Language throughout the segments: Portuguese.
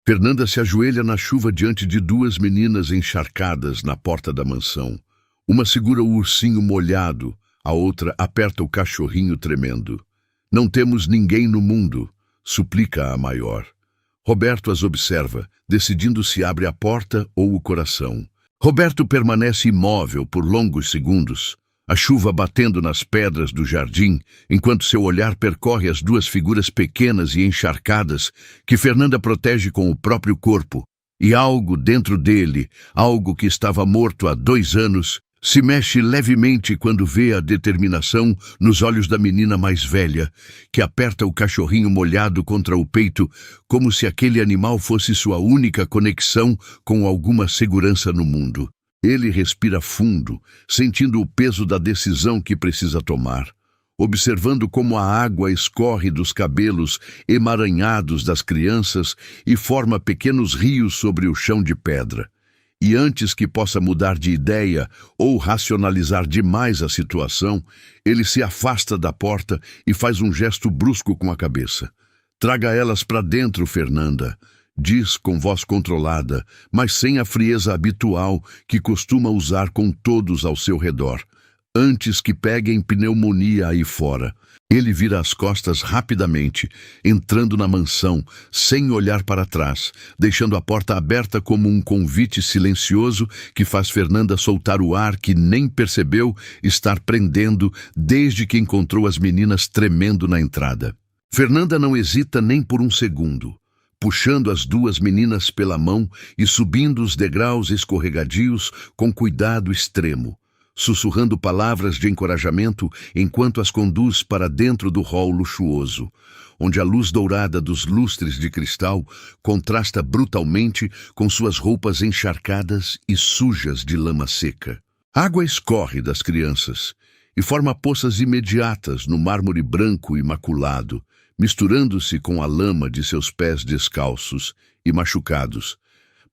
Fernanda se ajoelha na chuva diante de duas meninas encharcadas na porta da mansão. Uma segura o ursinho molhado, a outra aperta o cachorrinho tremendo. Não temos ninguém no mundo, suplica a maior. Roberto as observa, decidindo se abre a porta ou o coração. Roberto permanece imóvel por longos segundos, a chuva batendo nas pedras do jardim, enquanto seu olhar percorre as duas figuras pequenas e encharcadas que Fernanda protege com o próprio corpo. E algo dentro dele, algo que estava morto há 2 anos, se mexe levemente quando vê a determinação nos olhos da menina mais velha, que aperta o cachorrinho molhado contra o peito, como se aquele animal fosse sua única conexão com alguma segurança no mundo. Ele respira fundo, sentindo o peso da decisão que precisa tomar, observando como a água escorre dos cabelos emaranhados das crianças e forma pequenos rios sobre o chão de pedra. E antes que possa mudar de ideia ou racionalizar demais a situação, ele se afasta da porta e faz um gesto brusco com a cabeça. Traga elas para dentro, Fernanda, diz com voz controlada, mas sem a frieza habitual que costuma usar com todos ao seu redor. Antes que peguem pneumonia aí fora. Ele vira as costas rapidamente, entrando na mansão, sem olhar para trás, deixando a porta aberta como um convite silencioso que faz Fernanda soltar o ar que nem percebeu estar prendendo desde que encontrou as meninas tremendo na entrada. Fernanda não hesita nem por um segundo, puxando as duas meninas pela mão e subindo os degraus escorregadios com cuidado extremo, sussurrando palavras de encorajamento enquanto as conduz para dentro do hall luxuoso, onde a luz dourada dos lustres de cristal contrasta brutalmente com suas roupas encharcadas e sujas de lama seca. A água escorre das crianças e forma poças imediatas no mármore branco imaculado, misturando-se com a lama de seus pés descalços e machucados.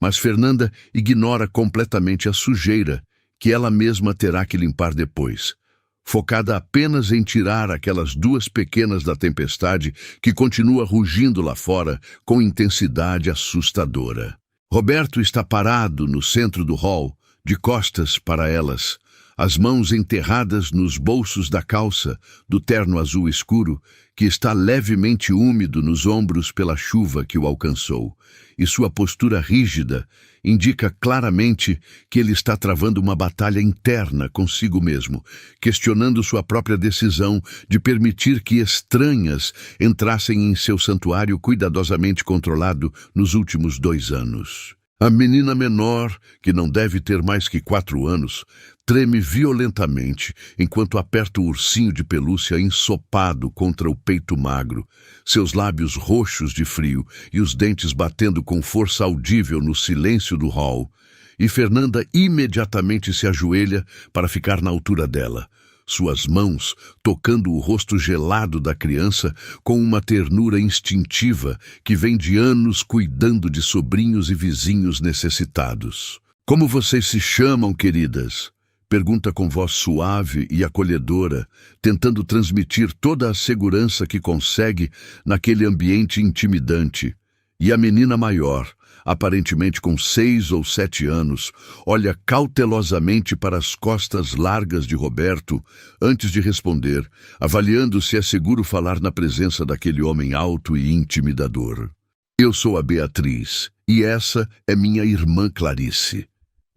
Mas Fernanda ignora completamente a sujeira que ela mesma terá que limpar depois, focada apenas em tirar aquelas duas pequenas da tempestade que continua rugindo lá fora com intensidade assustadora. Roberto está parado no centro do hall, de costas para elas, as mãos enterradas nos bolsos da calça do terno azul escuro, que está levemente úmido nos ombros pela chuva que o alcançou, e sua postura rígida indica claramente que ele está travando uma batalha interna consigo mesmo, questionando sua própria decisão de permitir que estranhas entrassem em seu santuário cuidadosamente controlado nos últimos 2 anos. A menina menor, que não deve ter mais que 4 anos, treme violentamente enquanto aperta o ursinho de pelúcia ensopado contra o peito magro, seus lábios roxos de frio e os dentes batendo com força audível no silêncio do hall, e Fernanda imediatamente se ajoelha para ficar na altura dela, suas mãos tocando o rosto gelado da criança com uma ternura instintiva que vem de anos cuidando de sobrinhos e vizinhos necessitados. "Como vocês se chamam, queridas?" pergunta com voz suave e acolhedora, tentando transmitir toda a segurança que consegue naquele ambiente intimidante. E a menina maior, aparentemente com 6 ou 7 anos, olha cautelosamente para as costas largas de Roberto antes de responder, avaliando se é seguro falar na presença daquele homem alto e intimidador. "Eu sou a Beatriz, e essa é minha irmã Clarice",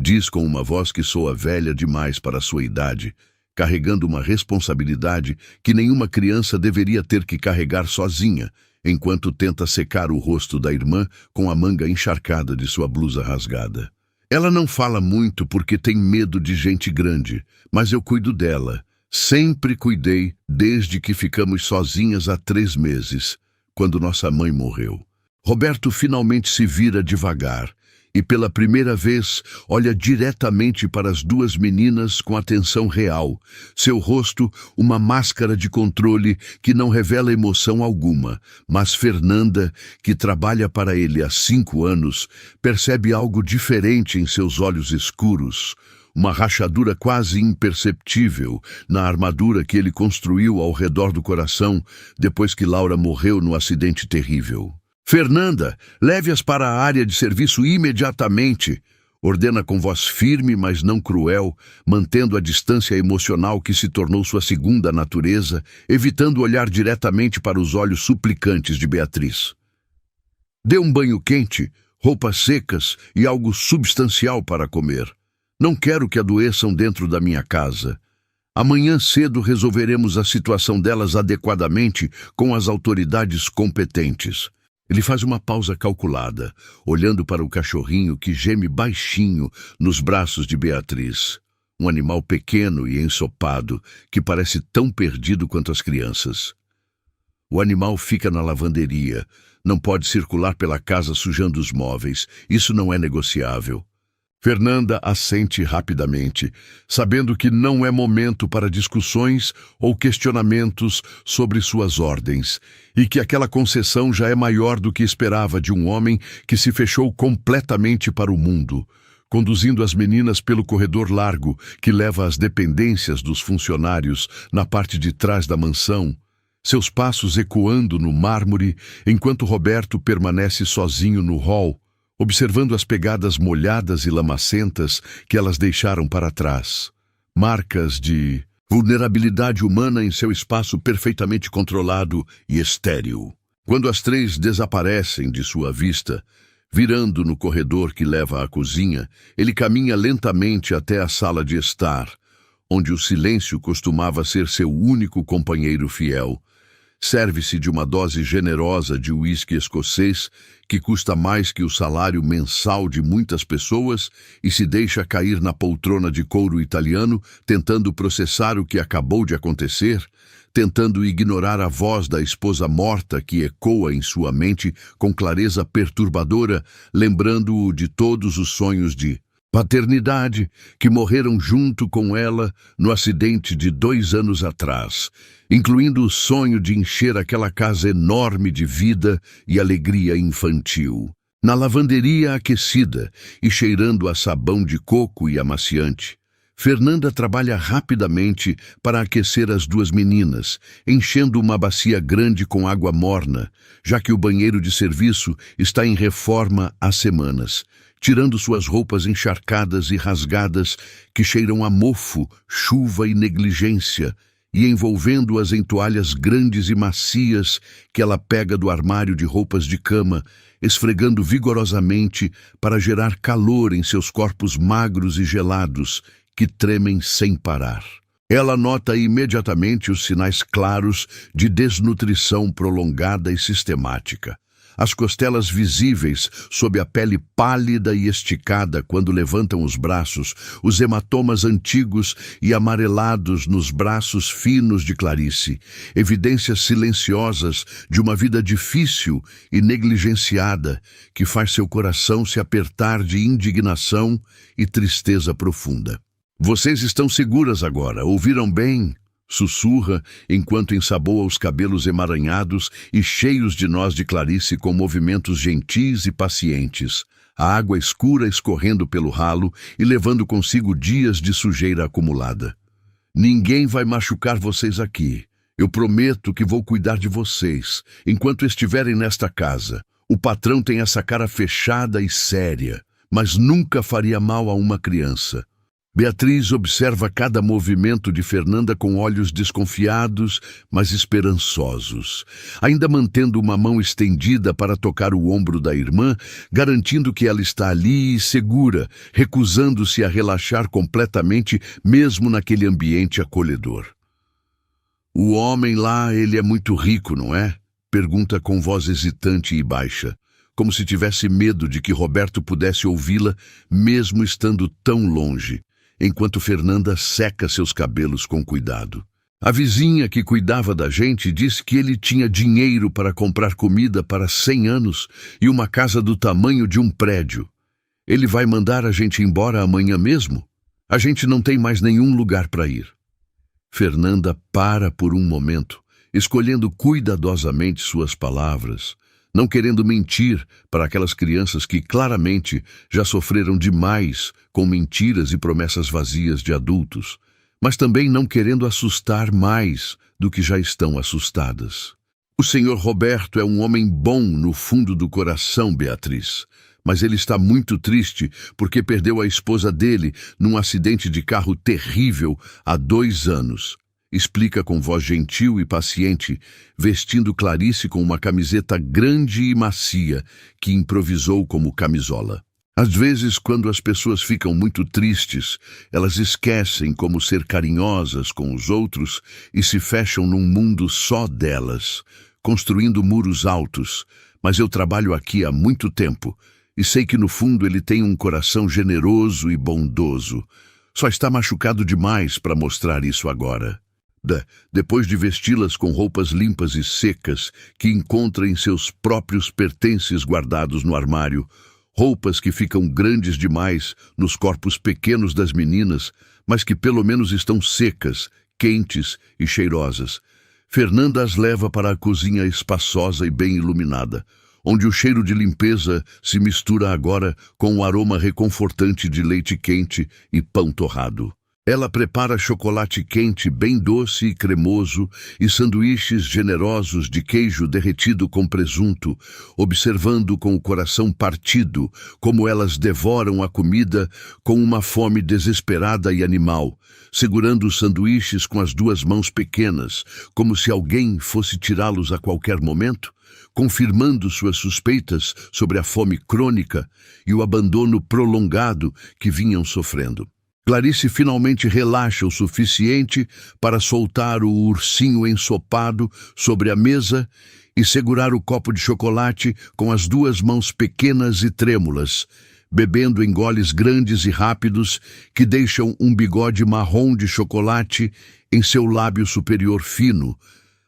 diz com uma voz que soa velha demais para a sua idade, carregando uma responsabilidade que nenhuma criança deveria ter que carregar sozinha, enquanto tenta secar o rosto da irmã com a manga encharcada de sua blusa rasgada. "Ela não fala muito porque tem medo de gente grande, mas eu cuido dela. Sempre cuidei desde que ficamos sozinhas há 3 meses, quando nossa mãe morreu." Roberto finalmente se vira devagar e pela primeira vez olha diretamente para as duas meninas com atenção real, seu rosto uma máscara de controle que não revela emoção alguma, mas Fernanda, que trabalha para ele há 5 anos, percebe algo diferente em seus olhos escuros, uma rachadura quase imperceptível na armadura que ele construiu ao redor do coração depois que Laura morreu no acidente terrível. Fernanda, leve-as para a área de serviço imediatamente, ordena com voz firme, mas não cruel, mantendo a distância emocional que se tornou sua segunda natureza, evitando olhar diretamente para os olhos suplicantes de Beatriz. Dê um banho quente, roupas secas e algo substancial para comer. Não quero que adoeçam dentro da minha casa. Amanhã cedo resolveremos a situação delas adequadamente com as autoridades competentes. Ele faz uma pausa calculada, olhando para o cachorrinho que geme baixinho nos braços de Beatriz. Um animal pequeno e ensopado, que parece tão perdido quanto as crianças. O animal fica na lavanderia. Não pode circular pela casa sujando os móveis. Isso não é negociável. Fernanda assente rapidamente, sabendo que não é momento para discussões ou questionamentos sobre suas ordens, e que aquela concessão já é maior do que esperava de um homem que se fechou completamente para o mundo, conduzindo as meninas pelo corredor largo que leva às dependências dos funcionários na parte de trás da mansão, seus passos ecoando no mármore, enquanto Roberto permanece sozinho no hall, observando as pegadas molhadas e lamacentas que elas deixaram para trás. Marcas de vulnerabilidade humana em seu espaço perfeitamente controlado e estéril. Quando as três desaparecem de sua vista, virando no corredor que leva à cozinha, ele caminha lentamente até a sala de estar, onde o silêncio costumava ser seu único companheiro fiel. Serve-se de uma dose generosa de uísque escocês, que custa mais que o salário mensal de muitas pessoas, e se deixa cair na poltrona de couro italiano, tentando processar o que acabou de acontecer, tentando ignorar a voz da esposa morta que ecoa em sua mente com clareza perturbadora, lembrando-o de todos os sonhos de paternidade que morreram junto com ela no acidente de 2 anos atrás, incluindo o sonho de encher aquela casa enorme de vida e alegria infantil. Na lavanderia aquecida e cheirando a sabão de coco e amaciante, Fernanda trabalha rapidamente para aquecer as 2 meninas, enchendo uma bacia grande com água morna, já que o banheiro de serviço está em reforma há semanas, tirando suas roupas encharcadas e rasgadas que cheiram a mofo, chuva e negligência, e envolvendo-as em toalhas grandes e macias que ela pega do armário de roupas de cama, esfregando vigorosamente para gerar calor em seus corpos magros e gelados, que tremem sem parar. Ela nota imediatamente os sinais claros de desnutrição prolongada e sistemática. As costelas visíveis sob a pele pálida e esticada quando levantam os braços, os hematomas antigos e amarelados nos braços finos de Clarice, evidências silenciosas de uma vida difícil e negligenciada que faz seu coração se apertar de indignação e tristeza profunda. Vocês estão seguras agora, ouviram bem? Sussurra enquanto ensaboa os cabelos emaranhados e cheios de nós de Clarice com movimentos gentis e pacientes, a água escura escorrendo pelo ralo e levando consigo dias de sujeira acumulada. Ninguém vai machucar vocês aqui. Eu prometo que vou cuidar de vocês enquanto estiverem nesta casa. O patrão tem essa cara fechada e séria, mas nunca faria mal a uma criança. Beatriz observa cada movimento de Fernanda com olhos desconfiados, mas esperançosos, ainda mantendo uma mão estendida para tocar o ombro da irmã, garantindo que ela está ali e segura, recusando-se a relaxar completamente mesmo naquele ambiente acolhedor. O homem lá, ele é muito rico, não é? Pergunta com voz hesitante e baixa, como se tivesse medo de que Roberto pudesse ouvi-la, mesmo estando tão longe, enquanto Fernanda seca seus cabelos com cuidado. A vizinha que cuidava da gente disse que ele tinha dinheiro para comprar comida para 100 anos e uma casa do tamanho de um prédio. Ele vai mandar a gente embora amanhã mesmo? A gente não tem mais nenhum lugar para ir. Fernanda para por um momento, escolhendo cuidadosamente suas palavras, não querendo mentir para aquelas crianças que claramente já sofreram demais com mentiras e promessas vazias de adultos, mas também não querendo assustar mais do que já estão assustadas. O senhor Roberto é um homem bom no fundo do coração, Beatriz. Mas ele está muito triste porque perdeu a esposa dele num acidente de carro terrível há 2 anos. Explica com voz gentil e paciente, vestindo Clarice com uma camiseta grande e macia que improvisou como camisola. Às vezes, quando as pessoas ficam muito tristes, elas esquecem como ser carinhosas com os outros e se fecham num mundo só delas, construindo muros altos. Mas eu trabalho aqui há muito tempo e sei que no fundo ele tem um coração generoso e bondoso. Só está machucado demais para mostrar isso agora. Depois de vesti-las com roupas limpas e secas que encontra em seus próprios pertences guardados no armário, roupas que ficam grandes demais nos corpos pequenos das meninas, mas que pelo menos estão secas, quentes e cheirosas, Fernanda as leva para a cozinha espaçosa e bem iluminada, onde o cheiro de limpeza se mistura agora com o aroma reconfortante de leite quente e pão torrado. Ela prepara chocolate quente bem doce e cremoso e sanduíches generosos de queijo derretido com presunto, observando com o coração partido como elas devoram a comida com uma fome desesperada e animal, segurando os sanduíches com as 2 mãos pequenas, como se alguém fosse tirá-los a qualquer momento, confirmando suas suspeitas sobre a fome crônica e o abandono prolongado que vinham sofrendo. Clarice finalmente relaxa o suficiente para soltar o ursinho ensopado sobre a mesa e segurar o copo de chocolate com as 2 mãos pequenas e trêmulas, bebendo em goles grandes e rápidos que deixam um bigode marrom de chocolate em seu lábio superior fino,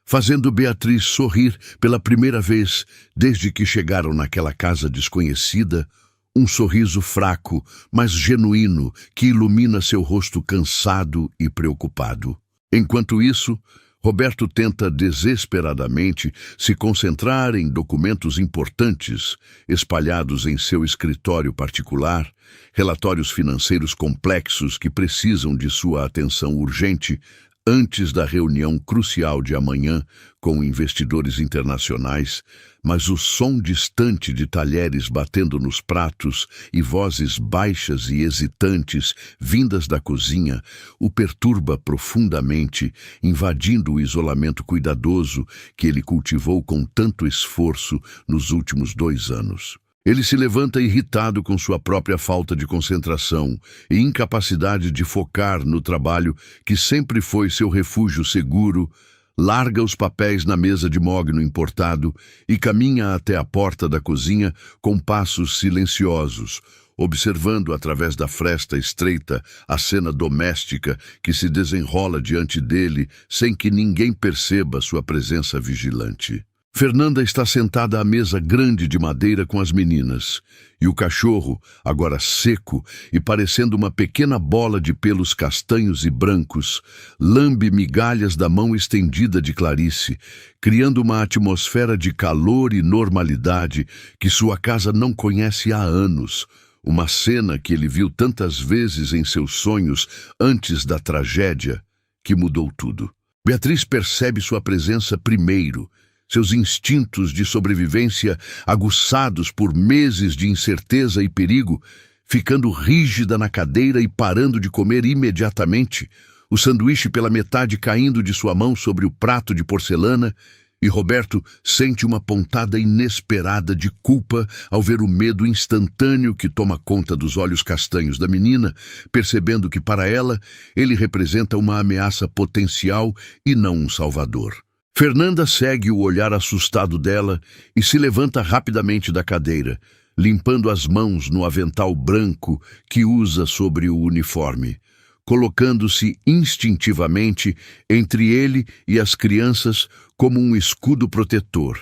fazendo Beatriz sorrir pela primeira vez desde que chegaram naquela casa desconhecida, um sorriso fraco, mas genuíno, que ilumina seu rosto cansado e preocupado. Enquanto isso, Roberto tenta desesperadamente se concentrar em documentos importantes espalhados em seu escritório particular, relatórios financeiros complexos que precisam de sua atenção urgente antes da reunião crucial de amanhã com investidores internacionais, mas o som distante de talheres batendo nos pratos e vozes baixas e hesitantes vindas da cozinha o perturba profundamente, invadindo o isolamento cuidadoso que ele cultivou com tanto esforço nos últimos 2 anos. Ele se levanta irritado com sua própria falta de concentração e incapacidade de focar no trabalho que sempre foi seu refúgio seguro, larga os papéis na mesa de mogno importado e caminha até a porta da cozinha com passos silenciosos, observando através da fresta estreita a cena doméstica que se desenrola diante dele sem que ninguém perceba sua presença vigilante. Fernanda está sentada à mesa grande de madeira com as meninas, e o cachorro, agora seco e parecendo uma pequena bola de pelos castanhos e brancos, lambe migalhas da mão estendida de Clarice, criando uma atmosfera de calor e normalidade que sua casa não conhece há anos, uma cena que ele viu tantas vezes em seus sonhos antes da tragédia, que mudou tudo. Beatriz percebe sua presença primeiro, seus instintos de sobrevivência aguçados por meses de incerteza e perigo, ficando rígida na cadeira e parando de comer imediatamente, o sanduíche pela metade caindo de sua mão sobre o prato de porcelana, e Roberto sente uma pontada inesperada de culpa ao ver o medo instantâneo que toma conta dos olhos castanhos da menina, percebendo que para ela ele representa uma ameaça potencial e não um salvador. Fernanda segue o olhar assustado dela e se levanta rapidamente da cadeira, limpando as mãos no avental branco que usa sobre o uniforme, colocando-se instintivamente entre ele e as crianças como um escudo protetor,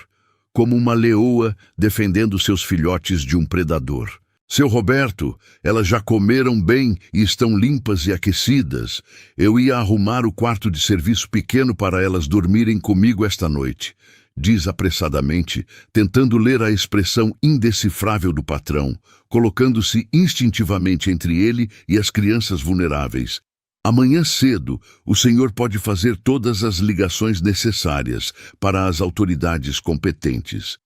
como uma leoa defendendo seus filhotes de um predador. Seu Roberto, elas já comeram bem e estão limpas e aquecidas. Eu ia arrumar o quarto de serviço pequeno para elas dormirem comigo esta noite, diz apressadamente, tentando ler a expressão indecifrável do patrão, colocando-se instintivamente entre ele e as crianças vulneráveis. Amanhã cedo, o senhor pode fazer todas as ligações necessárias para as autoridades competentes.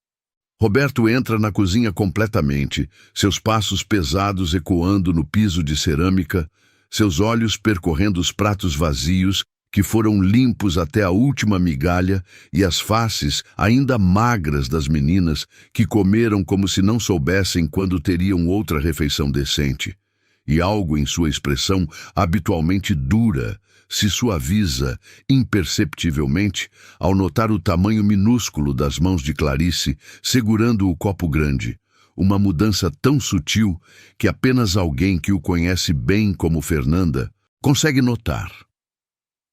Roberto entra na cozinha completamente, seus passos pesados ecoando no piso de cerâmica, seus olhos percorrendo os pratos vazios que foram limpos até a última migalha e as faces ainda magras das meninas que comeram como se não soubessem quando teriam outra refeição decente. E algo em sua expressão habitualmente dura se suaviza imperceptivelmente ao notar o tamanho minúsculo das mãos de Clarice segurando o copo grande, uma mudança tão sutil que apenas alguém que o conhece bem como Fernanda consegue notar.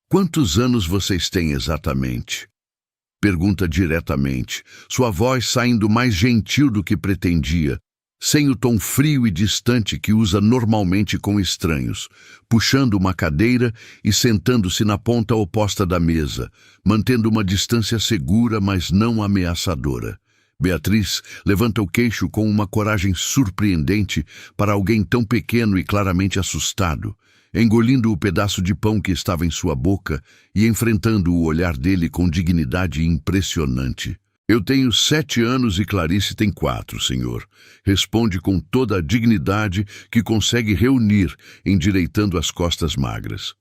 Quantos anos vocês têm exatamente? Pergunta diretamente, sua voz saindo mais gentil do que pretendia, sem o tom frio e distante que usa normalmente com estranhos, puxando uma cadeira e sentando-se na ponta oposta da mesa, mantendo uma distância segura, mas não ameaçadora. Beatriz levanta o queixo com uma coragem surpreendente para alguém tão pequeno e claramente assustado, engolindo o pedaço de pão que estava em sua boca e enfrentando o olhar dele com dignidade impressionante. Eu tenho 7 anos e Clarice tem 4, senhor. Responde com toda a dignidade que consegue reunir, endireitando as costas magras.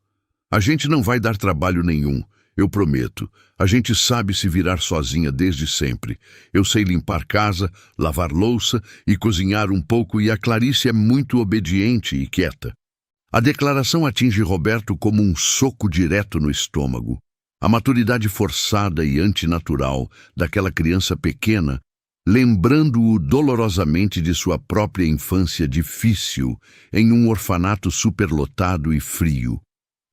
A gente não vai dar trabalho nenhum, eu prometo. A gente sabe se virar sozinha desde sempre. Eu sei limpar casa, lavar louça e cozinhar um pouco e a Clarice é muito obediente e quieta. A declaração atinge Roberto como um soco direto no estômago. A maturidade forçada e antinatural daquela criança pequena, lembrando-o dolorosamente de sua própria infância difícil em um orfanato superlotado e frio,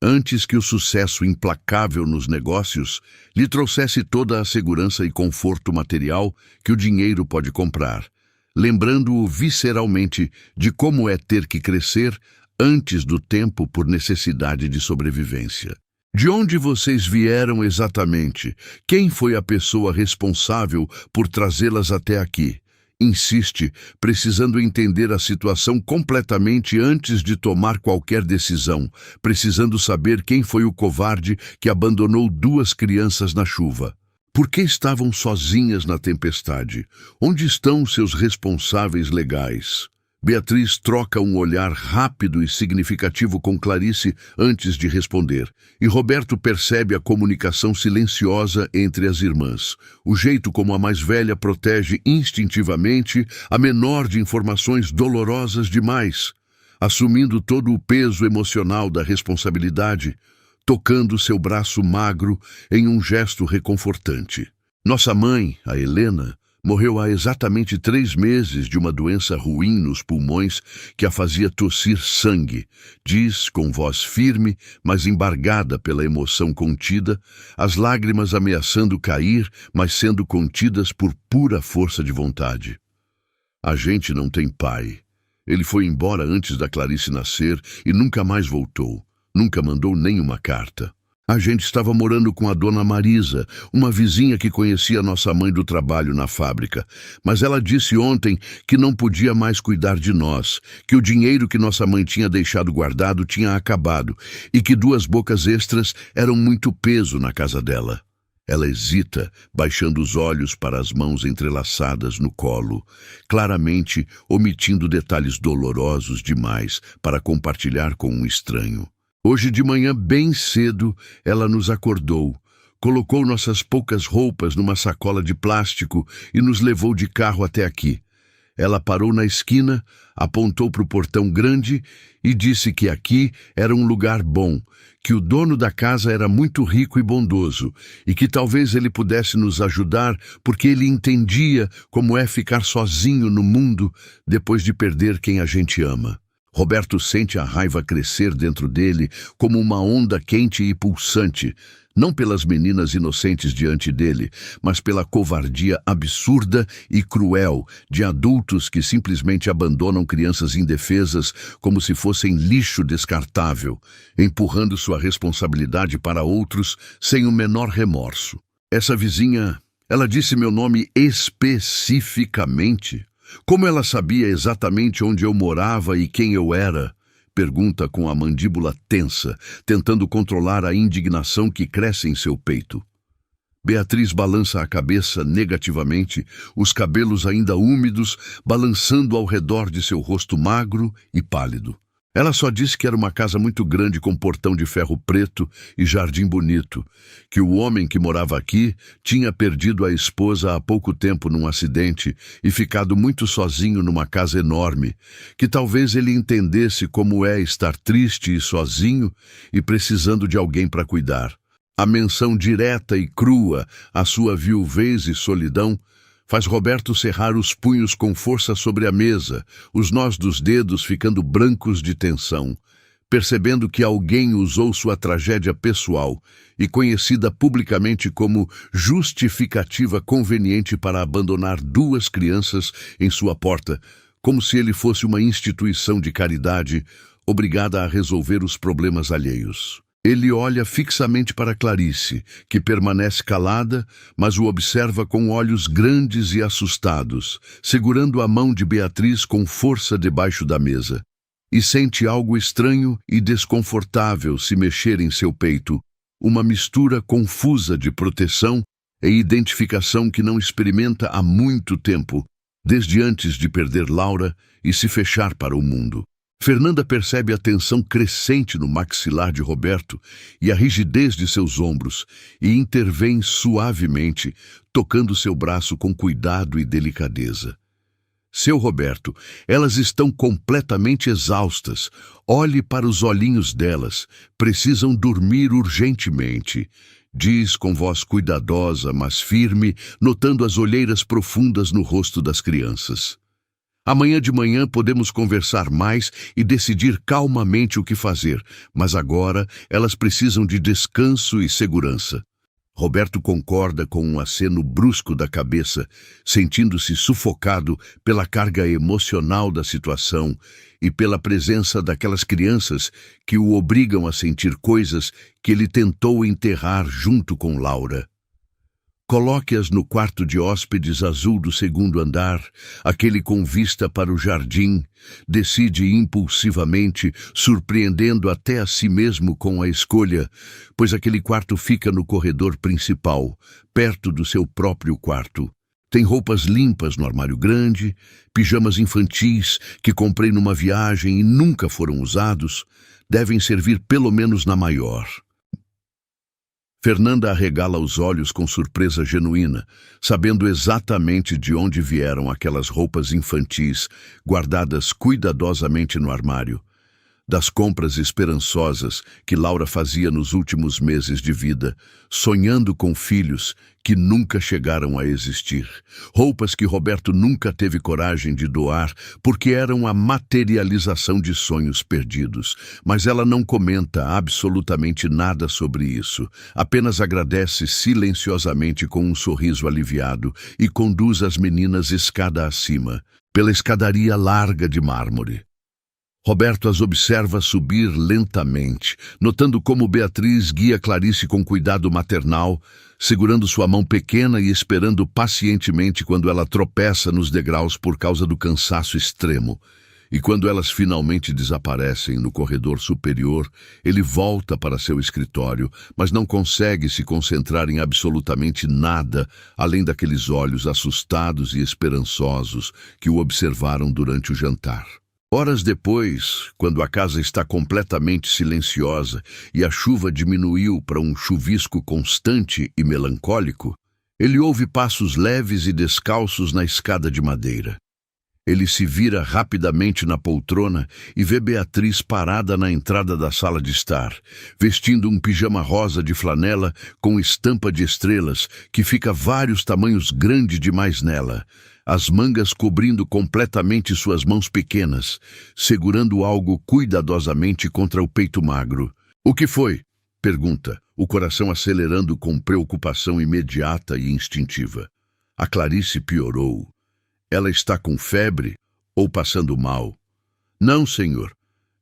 antes que o sucesso implacável nos negócios lhe trouxesse toda a segurança e conforto material que o dinheiro pode comprar, lembrando-o visceralmente de como é ter que crescer antes do tempo por necessidade de sobrevivência. De onde vocês vieram exatamente? Quem foi a pessoa responsável por trazê-las até aqui? Insiste, precisando entender a situação completamente antes de tomar qualquer decisão, precisando saber quem foi o covarde que abandonou 2 crianças na chuva. Por que estavam sozinhas na tempestade? Onde estão seus responsáveis legais? Beatriz troca um olhar rápido e significativo com Clarice antes de responder, e Roberto percebe a comunicação silenciosa entre as irmãs, o jeito como a mais velha protege instintivamente a menor de informações dolorosas demais, assumindo todo o peso emocional da responsabilidade, tocando seu braço magro em um gesto reconfortante. Nossa mãe, a Helena, morreu há exatamente 3 meses de uma doença ruim nos pulmões que a fazia tossir sangue, diz com voz firme, mas embargada pela emoção contida, as lágrimas ameaçando cair, mas sendo contidas por pura força de vontade. A gente não tem pai. Ele foi embora antes da Clarice nascer e nunca mais voltou. Nunca mandou nenhuma carta. A gente estava morando com a dona Marisa, uma vizinha que conhecia nossa mãe do trabalho na fábrica, mas ela disse ontem que não podia mais cuidar de nós, que o dinheiro que nossa mãe tinha deixado guardado tinha acabado e que 2 bocas extras eram muito peso na casa dela. Ela hesita, baixando os olhos para as mãos entrelaçadas no colo, claramente omitindo detalhes dolorosos demais para compartilhar com um estranho. Hoje de manhã, bem cedo, ela nos acordou, colocou nossas poucas roupas numa sacola de plástico e nos levou de carro até aqui. Ela parou na esquina, apontou para o portão grande e disse que aqui era um lugar bom, que o dono da casa era muito rico e bondoso e que talvez ele pudesse nos ajudar porque ele entendia como é ficar sozinho no mundo depois de perder quem a gente ama. Roberto sente a raiva crescer dentro dele como uma onda quente e pulsante, não pelas meninas inocentes diante dele, mas pela covardia absurda e cruel de adultos que simplesmente abandonam crianças indefesas como se fossem lixo descartável, empurrando sua responsabilidade para outros sem o menor remorso. Essa vizinha, ela disse meu nome especificamente. Como ela sabia exatamente onde eu morava e quem eu era? pergunta com a mandíbula tensa, tentando controlar a indignação que cresce em seu peito. Beatriz balança a cabeça negativamente, os cabelos ainda úmidos, balançando ao redor de seu rosto magro e pálido. Ela só disse que era uma casa muito grande com portão de ferro preto e jardim bonito, que o homem que morava aqui tinha perdido a esposa há pouco tempo num acidente e ficado muito sozinho numa casa enorme, que talvez ele entendesse como é estar triste e sozinho e precisando de alguém para cuidar. A menção direta e crua à sua viuvez e solidão faz Roberto cerrar os punhos com força sobre a mesa, os nós dos dedos ficando brancos de tensão, percebendo que alguém usou sua tragédia pessoal e conhecida publicamente como justificativa conveniente para abandonar 2 crianças em sua porta, como se ele fosse uma instituição de caridade obrigada a resolver os problemas alheios. Ele olha fixamente para Clarice, que permanece calada, mas o observa com olhos grandes e assustados, segurando a mão de Beatriz com força debaixo da mesa. E sente algo estranho e desconfortável se mexer em seu peito, uma mistura confusa de proteção e identificação que não experimenta há muito tempo, desde antes de perder Laura e se fechar para o mundo. Fernanda percebe a tensão crescente no maxilar de Roberto e a rigidez de seus ombros e intervém suavemente, tocando seu braço com cuidado e delicadeza. Seu Roberto, elas estão completamente exaustas. Olhe para os olhinhos delas. Precisam dormir urgentemente. Diz com voz cuidadosa, mas firme, notando as olheiras profundas no rosto das crianças. Amanhã de manhã podemos conversar mais e decidir calmamente o que fazer, mas agora elas precisam de descanso e segurança. Roberto concorda com um aceno brusco da cabeça, sentindo-se sufocado pela carga emocional da situação e pela presença daquelas crianças que o obrigam a sentir coisas que ele tentou enterrar junto com Laura. Coloque-as no quarto de hóspedes azul do 2º andar, aquele com vista para o jardim. Decide impulsivamente, surpreendendo até a si mesmo com a escolha, pois aquele quarto fica no corredor principal, perto do seu próprio quarto. Tem roupas limpas no armário grande, pijamas infantis que comprei numa viagem e nunca foram usados, devem servir pelo menos na maior. Fernanda arregala os olhos com surpresa genuína, sabendo exatamente de onde vieram aquelas roupas infantis guardadas cuidadosamente no armário. Das compras esperançosas que Laura fazia nos últimos meses de vida, sonhando com filhos que nunca chegaram a existir. Roupas que Roberto nunca teve coragem de doar porque eram a materialização de sonhos perdidos. Mas ela não comenta absolutamente nada sobre isso. Apenas agradece silenciosamente com um sorriso aliviado e conduz as meninas escada acima, pela escadaria larga de mármore. Roberto as observa subir lentamente, notando como Beatriz guia Clarice com cuidado maternal, segurando sua mão pequena e esperando pacientemente quando ela tropeça nos degraus por causa do cansaço extremo. E quando elas finalmente desaparecem no corredor superior, ele volta para seu escritório, mas não consegue se concentrar em absolutamente nada, além daqueles olhos assustados e esperançosos que o observaram durante o jantar. Horas depois, quando a casa está completamente silenciosa e a chuva diminuiu para um chuvisco constante e melancólico, ele ouve passos leves e descalços na escada de madeira. Ele se vira rapidamente na poltrona e vê Beatriz parada na entrada da sala de estar, vestindo um pijama rosa de flanela com estampa de estrelas que fica vários tamanhos grande demais nela, as mangas cobrindo completamente suas mãos pequenas, segurando algo cuidadosamente contra o peito magro. "O que foi?" pergunta, o coração acelerando com preocupação imediata e instintiva. A Clarice piorou. "Ela está com febre ou passando mal?" "Não, senhor.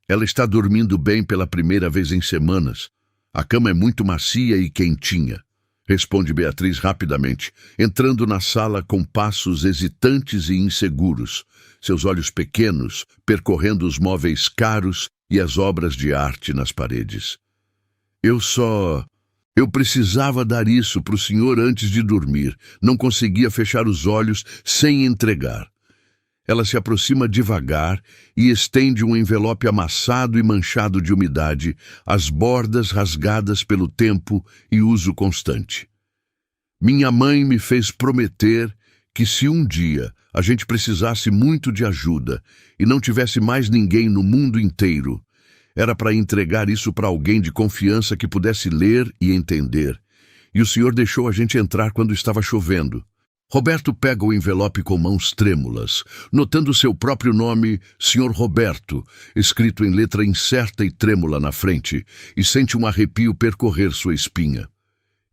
Ela está dormindo bem pela primeira vez em semanas. A cama é muito macia e quentinha", responde Beatriz rapidamente, entrando na sala com passos hesitantes e inseguros, seus olhos pequenos percorrendo os móveis caros e as obras de arte nas paredes. Eu precisava dar isso para o senhor antes de dormir. Não conseguia fechar os olhos sem entregar. Ela se aproxima devagar e estende um envelope amassado e manchado de umidade, as bordas rasgadas pelo tempo e uso constante. Minha mãe me fez prometer que se um dia a gente precisasse muito de ajuda e não tivesse mais ninguém no mundo inteiro, era para entregar isso para alguém de confiança que pudesse ler e entender. E o senhor deixou a gente entrar quando estava chovendo. Roberto pega o envelope com mãos trêmulas, notando seu próprio nome, Sr. Roberto, escrito em letra incerta e trêmula na frente, e sente um arrepio percorrer sua espinha.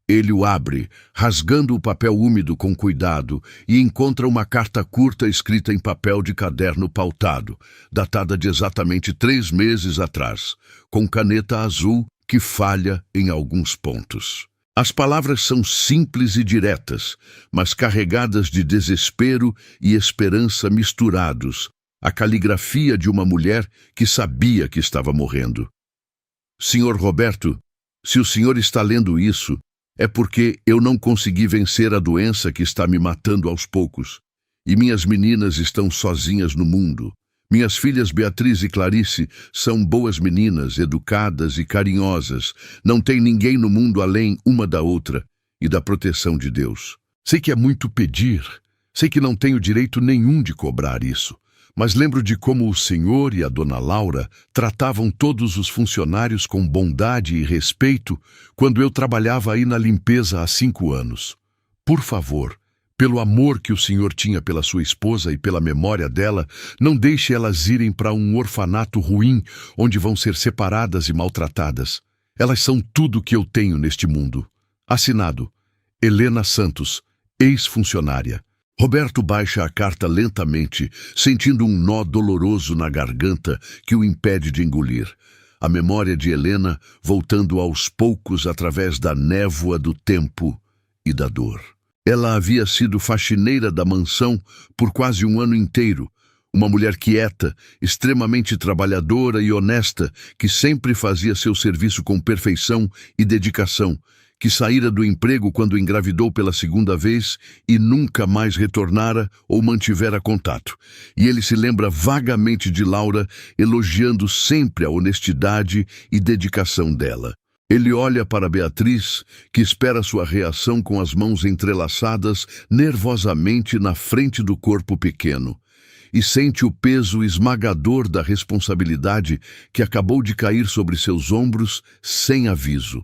Ele o abre, rasgando o papel úmido com cuidado, e encontra uma carta curta escrita em papel de caderno pautado, datada de exatamente 3 meses atrás, com caneta azul que falha em alguns pontos. As palavras são simples e diretas, mas carregadas de desespero e esperança misturados, a caligrafia de uma mulher que sabia que estava morrendo. Senhor Roberto, se o senhor está lendo isso, é porque eu não consegui vencer a doença que está me matando aos poucos, e minhas meninas estão sozinhas no mundo. Minhas filhas Beatriz e Clarice são boas meninas, educadas e carinhosas. Não tem ninguém no mundo além uma da outra e da proteção de Deus. Sei que é muito pedir, sei que não tenho direito nenhum de cobrar isso, mas lembro de como o senhor e a dona Laura tratavam todos os funcionários com bondade e respeito quando eu trabalhava aí na limpeza há 5 anos. Por favor, pelo amor que o senhor tinha pela sua esposa e pela memória dela, não deixe elas irem para um orfanato ruim, onde vão ser separadas e maltratadas. Elas são tudo o que eu tenho neste mundo. Assinado, Helena Santos, ex-funcionária. Roberto baixa a carta lentamente, sentindo um nó doloroso na garganta que o impede de engolir. A memória de Helena voltando aos poucos através da névoa do tempo e da dor. Ela havia sido faxineira da mansão por quase 1 ano inteiro, uma mulher quieta, extremamente trabalhadora e honesta, que sempre fazia seu serviço com perfeição e dedicação, que saíra do emprego quando engravidou pela 2ª vez e nunca mais retornara ou mantivera contato. E ele se lembra vagamente de Laura, elogiando sempre a honestidade e dedicação dela. Ele olha para Beatriz, que espera sua reação com as mãos entrelaçadas nervosamente na frente do corpo pequeno, e sente o peso esmagador da responsabilidade que acabou de cair sobre seus ombros sem aviso.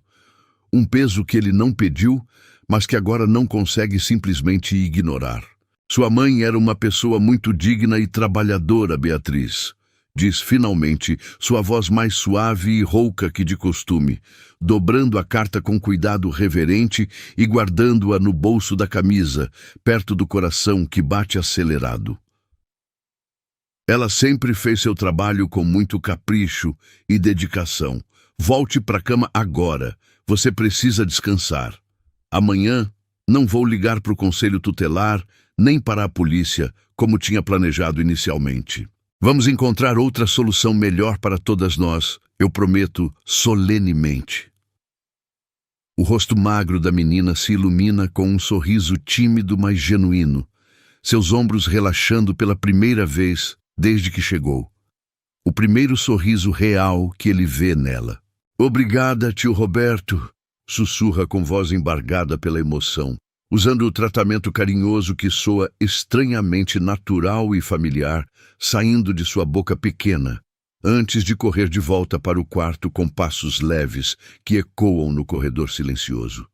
Um peso que ele não pediu, mas que agora não consegue simplesmente ignorar. Sua mãe era uma pessoa muito digna e trabalhadora, Beatriz, diz finalmente, sua voz mais suave e rouca que de costume, dobrando a carta com cuidado reverente e guardando-a no bolso da camisa, perto do coração que bate acelerado. Ela sempre fez seu trabalho com muito capricho e dedicação. Volte para a cama agora. Você precisa descansar. Amanhã não vou ligar para o conselho tutelar, nem para a polícia, como tinha planejado inicialmente. Vamos encontrar outra solução melhor para todas nós, eu prometo solenemente. O rosto magro da menina se ilumina com um sorriso tímido, mas genuíno, seus ombros relaxando pela primeira vez desde que chegou. O primeiro sorriso real que ele vê nela. Obrigada, tio Roberto, sussurra com voz embargada pela emoção, usando o tratamento carinhoso que soa estranhamente natural e familiar, saindo de sua boca pequena, antes de correr de volta para o quarto com passos leves que ecoam no corredor silencioso.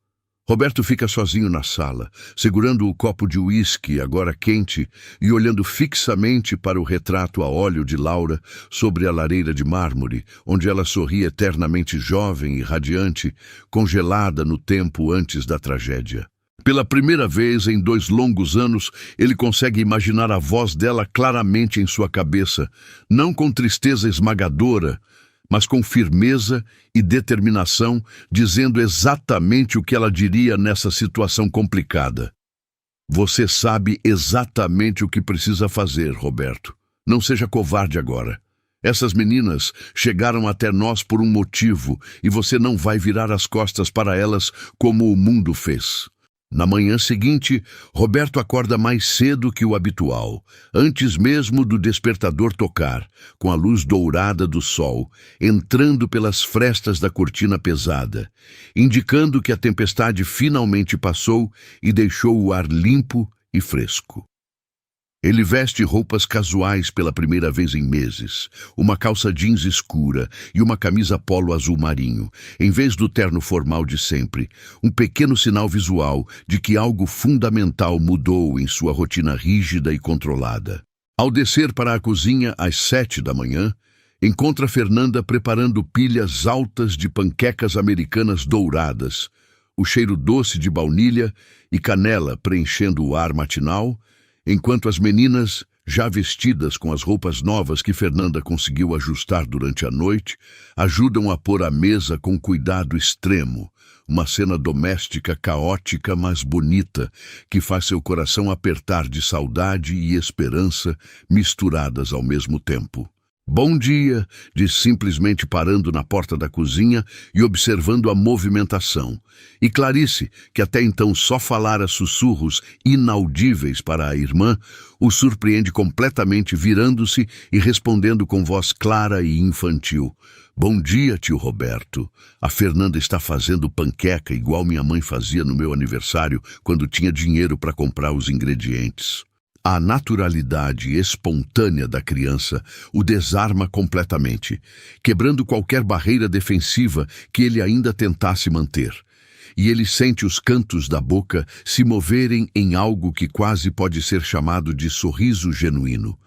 Roberto fica sozinho na sala, segurando o copo de uísque, agora quente, e olhando fixamente para o retrato a óleo de Laura sobre a lareira de mármore, onde ela sorri eternamente jovem e radiante, congelada no tempo antes da tragédia. Pela primeira vez em 2 longos anos, ele consegue imaginar a voz dela claramente em sua cabeça, não com tristeza esmagadora, mas com firmeza e determinação, dizendo exatamente o que ela diria nessa situação complicada. Você sabe exatamente o que precisa fazer, Roberto. Não seja covarde agora. Essas meninas chegaram até nós por um motivo e você não vai virar as costas para elas como o mundo fez. Na manhã seguinte, Roberto acorda mais cedo que o habitual, antes mesmo do despertador tocar, com a luz dourada do sol, entrando pelas frestas da cortina pesada, indicando que a tempestade finalmente passou e deixou o ar limpo e fresco. Ele veste roupas casuais pela primeira vez em meses, uma calça jeans escura e uma camisa polo azul marinho, em vez do terno formal de sempre, um pequeno sinal visual de que algo fundamental mudou em sua rotina rígida e controlada. Ao descer para a cozinha às 7 da manhã, encontra Fernanda preparando pilhas altas de panquecas americanas douradas, o cheiro doce de baunilha e canela preenchendo o ar matinal, enquanto as meninas, já vestidas com as roupas novas que Fernanda conseguiu ajustar durante a noite, ajudam a pôr a mesa com cuidado extremo, uma cena doméstica caótica, mas bonita, que faz seu coração apertar de saudade e esperança misturadas ao mesmo tempo. Bom dia, diz simplesmente parando na porta da cozinha e observando a movimentação. E Clarice, que até então só falara sussurros inaudíveis para a irmã, o surpreende completamente virando-se e respondendo com voz clara e infantil. Bom dia, tio Roberto. A Fernanda está fazendo panqueca igual minha mãe fazia no meu aniversário quando tinha dinheiro para comprar os ingredientes. A naturalidade espontânea da criança o desarma completamente, quebrando qualquer barreira defensiva que ele ainda tentasse manter. E ele sente os cantos da boca se moverem em algo que quase pode ser chamado de sorriso genuíno,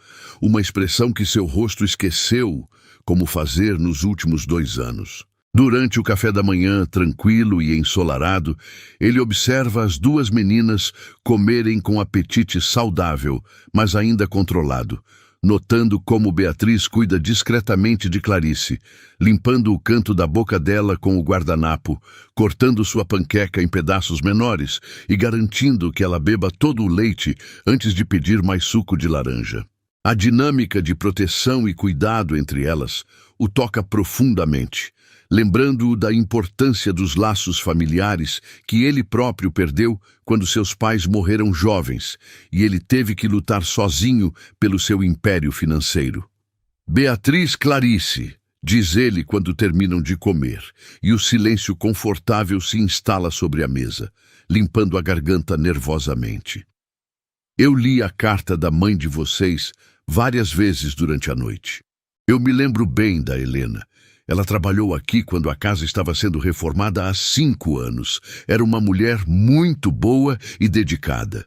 uma expressão que seu rosto esqueceu como fazer nos últimos 2 anos. Durante o café da manhã, tranquilo e ensolarado, ele observa as 2 meninas comerem com apetite saudável, mas ainda controlado, notando como Beatriz cuida discretamente de Clarice, limpando o canto da boca dela com o guardanapo, cortando sua panqueca em pedaços menores e garantindo que ela beba todo o leite antes de pedir mais suco de laranja. A dinâmica de proteção e cuidado entre elas o toca profundamente, lembrando-o da importância dos laços familiares que ele próprio perdeu quando seus pais morreram jovens e ele teve que lutar sozinho pelo seu império financeiro. Beatriz, Clarice, diz ele quando terminam de comer, e o silêncio confortável se instala sobre a mesa, limpando a garganta nervosamente. Eu li a carta da mãe de vocês várias vezes durante a noite. Eu me lembro bem da Helena. Ela trabalhou aqui quando a casa estava sendo reformada há 5 anos. Era uma mulher muito boa e dedicada.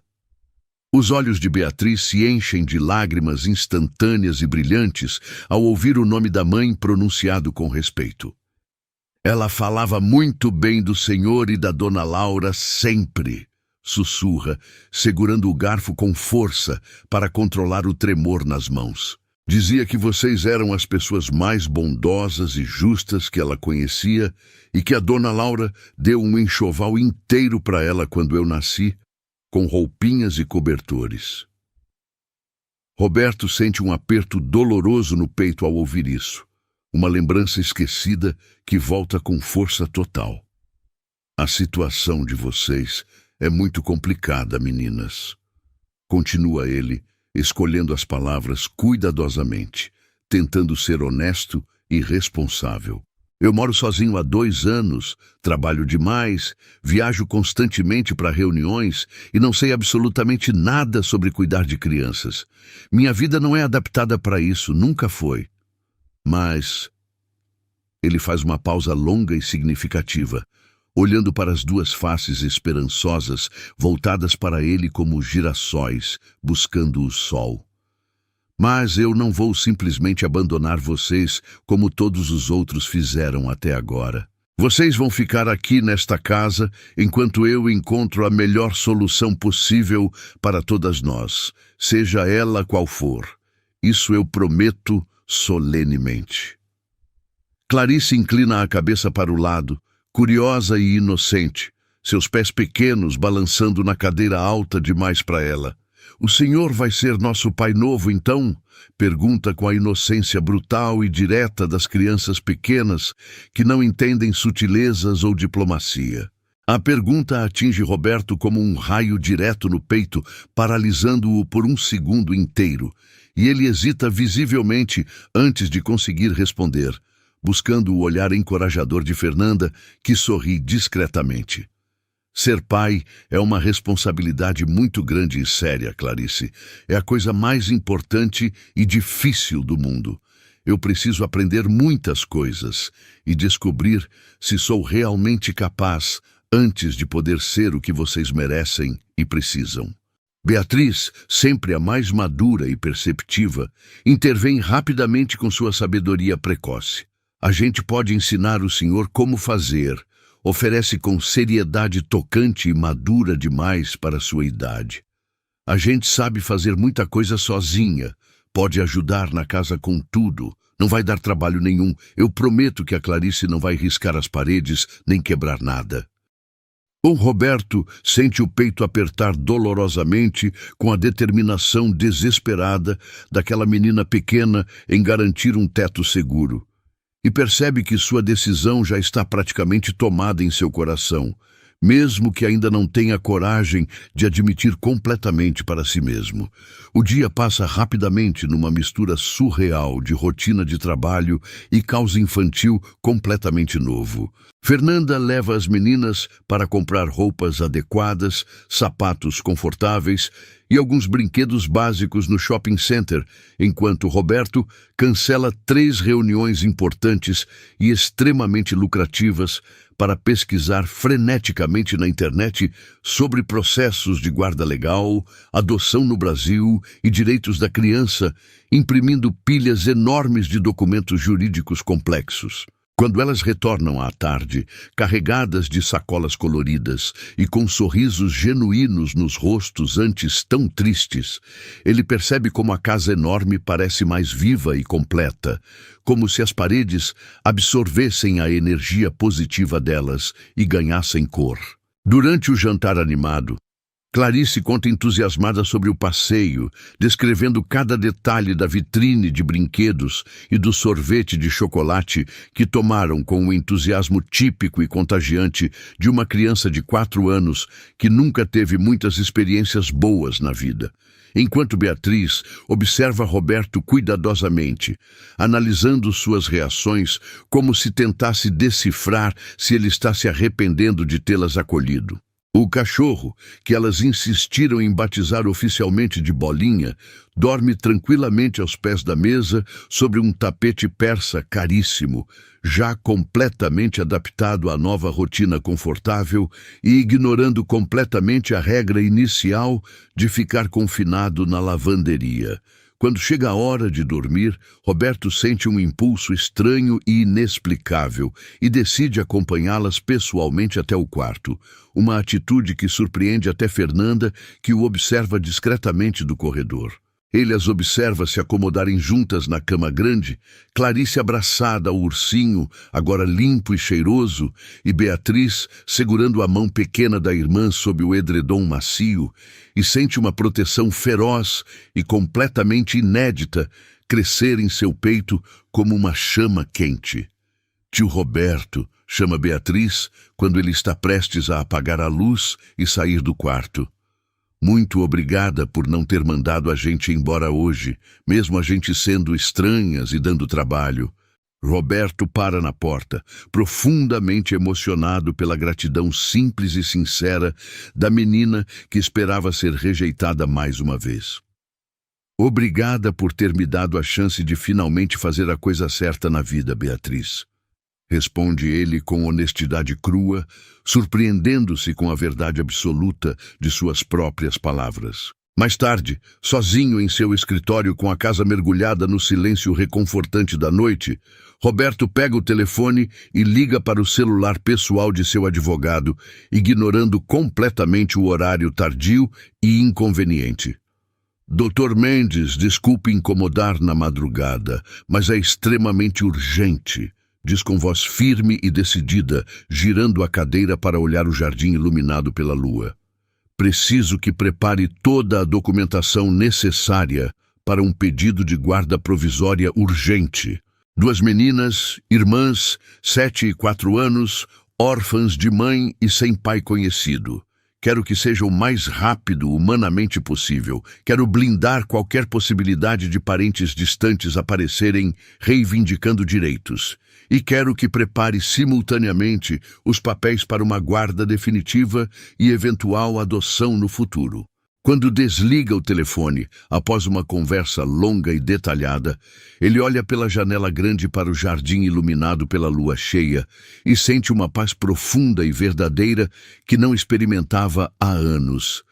Os olhos de Beatriz se enchem de lágrimas instantâneas e brilhantes ao ouvir o nome da mãe pronunciado com respeito. Ela falava muito bem do senhor e da dona Laura sempre, sussurra, segurando o garfo com força para controlar o tremor nas mãos. Dizia que vocês eram as pessoas mais bondosas e justas que ela conhecia e que a dona Laura deu um enxoval inteiro para ela quando eu nasci, com roupinhas e cobertores. Roberto sente um aperto doloroso no peito ao ouvir isso, uma lembrança esquecida que volta com força total. A situação de vocês é muito complicada, meninas. Continua ele, escolhendo as palavras cuidadosamente, tentando ser honesto e responsável. Eu moro sozinho há 2 anos, trabalho demais, viajo constantemente para reuniões e não sei absolutamente nada sobre cuidar de crianças. Minha vida não é adaptada para isso, nunca foi. Mas ele faz uma pausa longa e significativa, olhando para as 2 faces esperançosas, voltadas para ele como girassóis, buscando o sol. Mas eu não vou simplesmente abandonar vocês como todos os outros fizeram até agora. Vocês vão ficar aqui nesta casa enquanto eu encontro a melhor solução possível para todas nós, seja ela qual for. Isso eu prometo solenemente. Clarice inclina a cabeça para o lado, curiosa e inocente, seus pés pequenos balançando na cadeira alta demais para ela. O Senhor vai ser nosso Pai novo, então? Pergunta com a inocência brutal e direta das crianças pequenas que não entendem sutilezas ou diplomacia. A pergunta atinge Roberto como um raio direto no peito, paralisando-o por um segundo inteiro, e ele hesita visivelmente antes de conseguir responder, buscando o olhar encorajador de Fernanda, que sorri discretamente. Ser pai é uma responsabilidade muito grande e séria, Clarice. É a coisa mais importante e difícil do mundo. Eu preciso aprender muitas coisas e descobrir se sou realmente capaz antes de poder ser o que vocês merecem e precisam. Beatriz, sempre a mais madura e perceptiva, intervém rapidamente com sua sabedoria precoce. A gente pode ensinar o senhor como fazer, oferece com seriedade tocante e madura demais para sua idade. A gente sabe fazer muita coisa sozinha, pode ajudar na casa com tudo, não vai dar trabalho nenhum. Eu prometo que a Clarice não vai riscar as paredes nem quebrar nada. O Roberto sente o peito apertar dolorosamente com a determinação desesperada daquela menina pequena em garantir um teto seguro. E percebe que sua decisão já está praticamente tomada em seu coração, mesmo que ainda não tenha coragem de admitir completamente para si mesmo. O dia passa rapidamente numa mistura surreal de rotina de trabalho e caos infantil completamente novo. Fernanda leva as meninas para comprar roupas adequadas, sapatos confortáveis e alguns brinquedos básicos no shopping center, enquanto Roberto cancela 3 reuniões importantes e extremamente lucrativas para pesquisar freneticamente na internet sobre processos de guarda legal, adoção no Brasil e direitos da criança, imprimindo pilhas enormes de documentos jurídicos complexos. Quando elas retornam à tarde, carregadas de sacolas coloridas e com sorrisos genuínos nos rostos antes tão tristes, ele percebe como a casa enorme parece mais viva e completa, como se as paredes absorvessem a energia positiva delas e ganhassem cor. Durante o jantar animado, Clarice conta entusiasmada sobre o passeio, descrevendo cada detalhe da vitrine de brinquedos e do sorvete de chocolate que tomaram com o entusiasmo típico e contagiante de uma criança de 4 anos que nunca teve muitas experiências boas na vida. Enquanto Beatriz observa Roberto cuidadosamente, analisando suas reações como se tentasse decifrar se ele está se arrependendo de tê-las acolhido. O cachorro, que elas insistiram em batizar oficialmente de Bolinha, dorme tranquilamente aos pés da mesa sobre um tapete persa caríssimo, já completamente adaptado à nova rotina confortável e ignorando completamente a regra inicial de ficar confinado na lavanderia. Quando chega a hora de dormir, Roberto sente um impulso estranho e inexplicável e decide acompanhá-las pessoalmente até o quarto, uma atitude que surpreende até Fernanda, que o observa discretamente do corredor. Ele as observa se acomodarem juntas na cama grande, Clarice abraçada ao ursinho, agora limpo e cheiroso, e Beatriz segurando a mão pequena da irmã sob o edredom macio, e sente uma proteção feroz e completamente inédita crescer em seu peito como uma chama quente. Tio Roberto, chama Beatriz quando ele está prestes a apagar a luz e sair do quarto. Muito obrigada por não ter mandado a gente embora hoje, mesmo a gente sendo estranhas e dando trabalho. Roberto para na porta, profundamente emocionado pela gratidão simples e sincera da menina que esperava ser rejeitada mais uma vez. Obrigada por ter me dado a chance de finalmente fazer a coisa certa na vida, Beatriz. Responde ele com honestidade crua, surpreendendo-se com a verdade absoluta de suas próprias palavras. Mais tarde, sozinho em seu escritório com a casa mergulhada no silêncio reconfortante da noite, Roberto pega o telefone e liga para o celular pessoal de seu advogado, ignorando completamente o horário tardio e inconveniente. Dr. Mendes, desculpe incomodar na madrugada, mas é extremamente urgente. Diz com voz firme e decidida, girando a cadeira para olhar o jardim iluminado pela lua. Preciso que prepare toda a documentação necessária para um pedido de guarda provisória urgente. 2 meninas, irmãs, 7 e 4 anos, órfãs de mãe e sem pai conhecido. Quero que seja o mais rápido humanamente possível. Quero blindar qualquer possibilidade de parentes distantes aparecerem reivindicando direitos. E quero que prepare simultaneamente os papéis para uma guarda definitiva e eventual adoção no futuro. Quando desliga o telefone, após uma conversa longa e detalhada, ele olha pela janela grande para o jardim iluminado pela lua cheia e sente uma paz profunda e verdadeira que não experimentava há anos.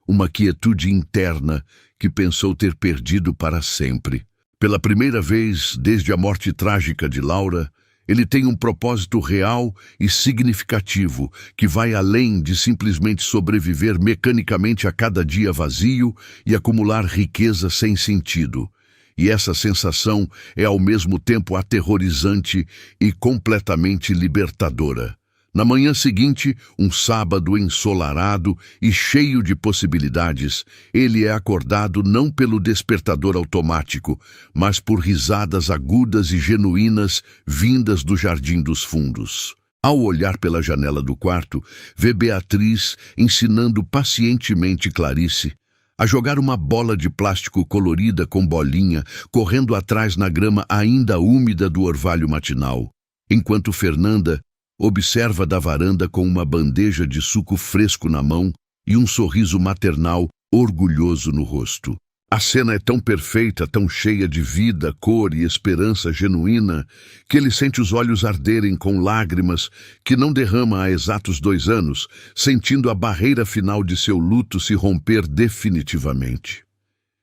Uma quietude interna que pensou ter perdido para sempre. Pela primeira vez desde a morte trágica de Laura, ele tem um propósito real e significativo que vai além de simplesmente sobreviver mecanicamente a cada dia vazio e acumular riqueza sem sentido. E essa sensação é ao mesmo tempo aterrorizante e completamente libertadora. Na manhã seguinte, um sábado ensolarado e cheio de possibilidades, ele é acordado não pelo despertador automático, mas por risadas agudas e genuínas vindas do Jardim dos Fundos. Ao olhar pela janela do quarto, vê Beatriz ensinando pacientemente Clarice a jogar uma bola de plástico colorida com bolinha, correndo atrás na grama ainda úmida do orvalho matinal, enquanto Fernanda observa da varanda com uma bandeja de suco fresco na mão e um sorriso maternal orgulhoso no rosto. A cena é tão perfeita, tão cheia de vida, cor e esperança genuína, que ele sente os olhos arderem com lágrimas que não derrama há exatos 2 anos, sentindo a barreira final de seu luto se romper definitivamente.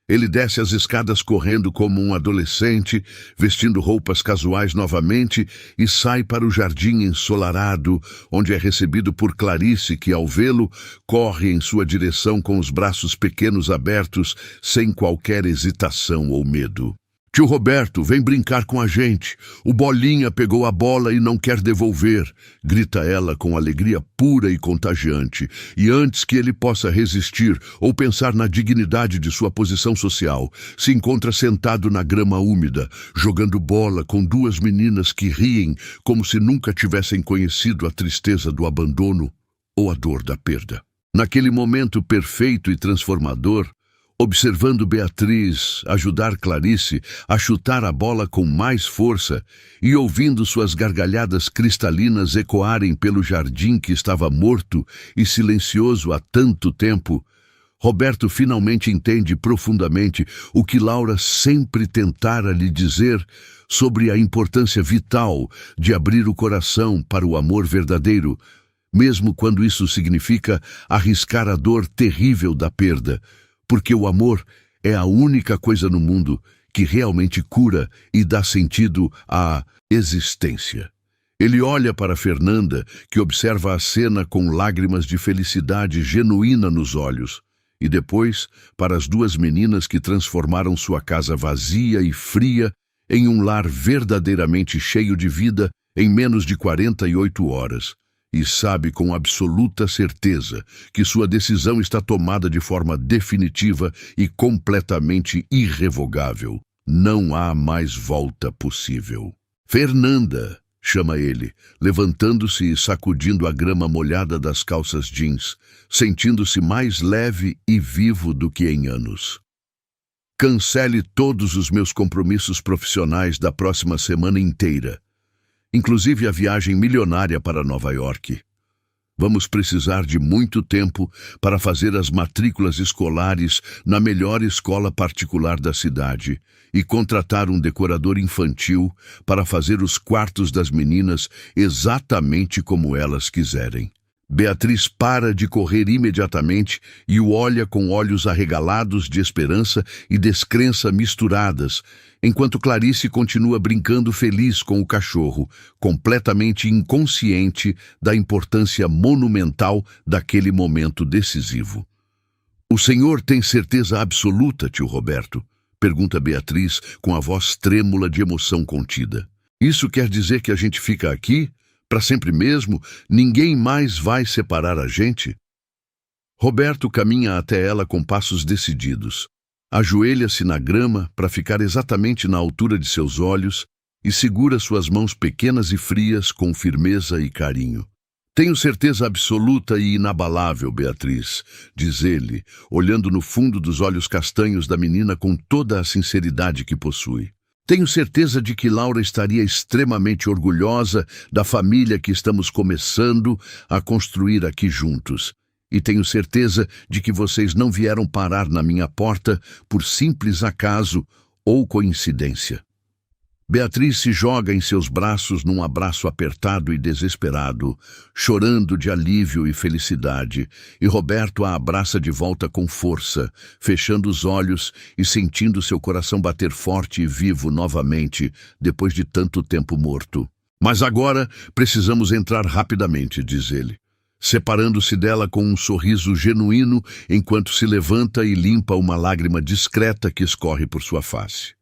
Ele desce as escadas correndo como um adolescente, vestindo roupas casuais novamente e sai para o jardim ensolarado, onde é recebido por Clarice, que, ao vê-lo, corre em sua direção com os braços pequenos abertos, sem qualquer hesitação ou medo. Tio Roberto, vem brincar com a gente. O Bolinha pegou a bola e não quer devolver, grita ela com alegria pura e contagiante. E antes que ele possa resistir ou pensar na dignidade de sua posição social, se encontra sentado na grama úmida, jogando bola com 2 meninas que riem como se nunca tivessem conhecido a tristeza do abandono ou a dor da perda. Naquele momento perfeito e transformador, observando Beatriz ajudar Clarice a chutar a bola com mais força e ouvindo suas gargalhadas cristalinas ecoarem pelo jardim que estava morto e silencioso há tanto tempo, Roberto finalmente entende profundamente o que Laura sempre tentara lhe dizer sobre a importância vital de abrir o coração para o amor verdadeiro, mesmo quando isso significa arriscar a dor terrível da perda, porque o amor é a única coisa no mundo que realmente cura e dá sentido à existência. Ele olha para Fernanda, que observa a cena com lágrimas de felicidade genuína nos olhos, e depois para as 2 meninas que transformaram sua casa vazia e fria em um lar verdadeiramente cheio de vida em menos de 48 horas. E sabe com absoluta certeza que sua decisão está tomada de forma definitiva e completamente irrevogável. Não há mais volta possível. Fernanda, chama ele, levantando-se e sacudindo a grama molhada das calças jeans, sentindo-se mais leve e vivo do que em anos. Cancele todos os meus compromissos profissionais da próxima semana inteira, inclusive a viagem milionária para Nova York. Vamos precisar de muito tempo para fazer as matrículas escolares na melhor escola particular da cidade e contratar um decorador infantil para fazer os quartos das meninas exatamente como elas quiserem. Beatriz para de correr imediatamente e o olha com olhos arregalados de esperança e descrença misturadas, enquanto Clarice continua brincando feliz com o cachorro, completamente inconsciente da importância monumental daquele momento decisivo. "O senhor tem certeza absoluta, tio Roberto?" pergunta Beatriz com a voz trêmula de emoção contida. "Isso quer dizer que a gente fica aqui? Para sempre mesmo? Ninguém mais vai separar a gente?" Roberto caminha até ela com passos decididos. Ajoelha-se na grama para ficar exatamente na altura de seus olhos e segura suas mãos pequenas e frias com firmeza e carinho. Tenho certeza absoluta e inabalável, Beatriz, diz ele, olhando no fundo dos olhos castanhos da menina com toda a sinceridade que possui. Tenho certeza de que Laura estaria extremamente orgulhosa da família que estamos começando a construir aqui juntos. E tenho certeza de que vocês não vieram parar na minha porta por simples acaso ou coincidência. Beatriz se joga em seus braços num abraço apertado e desesperado, chorando de alívio e felicidade, e Roberto a abraça de volta com força, fechando os olhos e sentindo seu coração bater forte e vivo novamente, depois de tanto tempo morto. Mas agora precisamos entrar rapidamente, diz ele, separando-se dela com um sorriso genuíno enquanto se levanta e limpa uma lágrima discreta que escorre por sua face.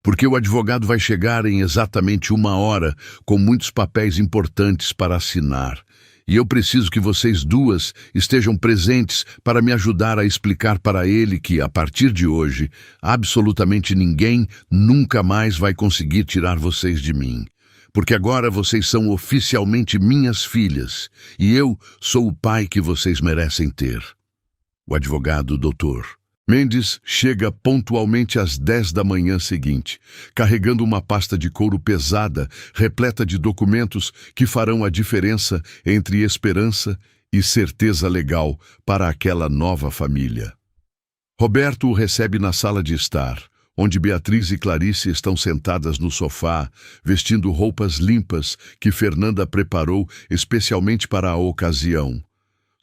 Porque o advogado vai chegar em exatamente 1 hora, com muitos papéis importantes para assinar. E eu preciso que vocês duas estejam presentes para me ajudar a explicar para ele que, a partir de hoje, absolutamente ninguém nunca mais vai conseguir tirar vocês de mim. Porque agora vocês são oficialmente minhas filhas, e eu sou o pai que vocês merecem ter. O advogado, doutor Mendes, chega pontualmente às 10 da manhã seguinte, carregando uma pasta de couro pesada, repleta de documentos que farão a diferença entre esperança e certeza legal para aquela nova família. Roberto o recebe na sala de estar, onde Beatriz e Clarice estão sentadas no sofá, vestindo roupas limpas que Fernanda preparou especialmente para a ocasião.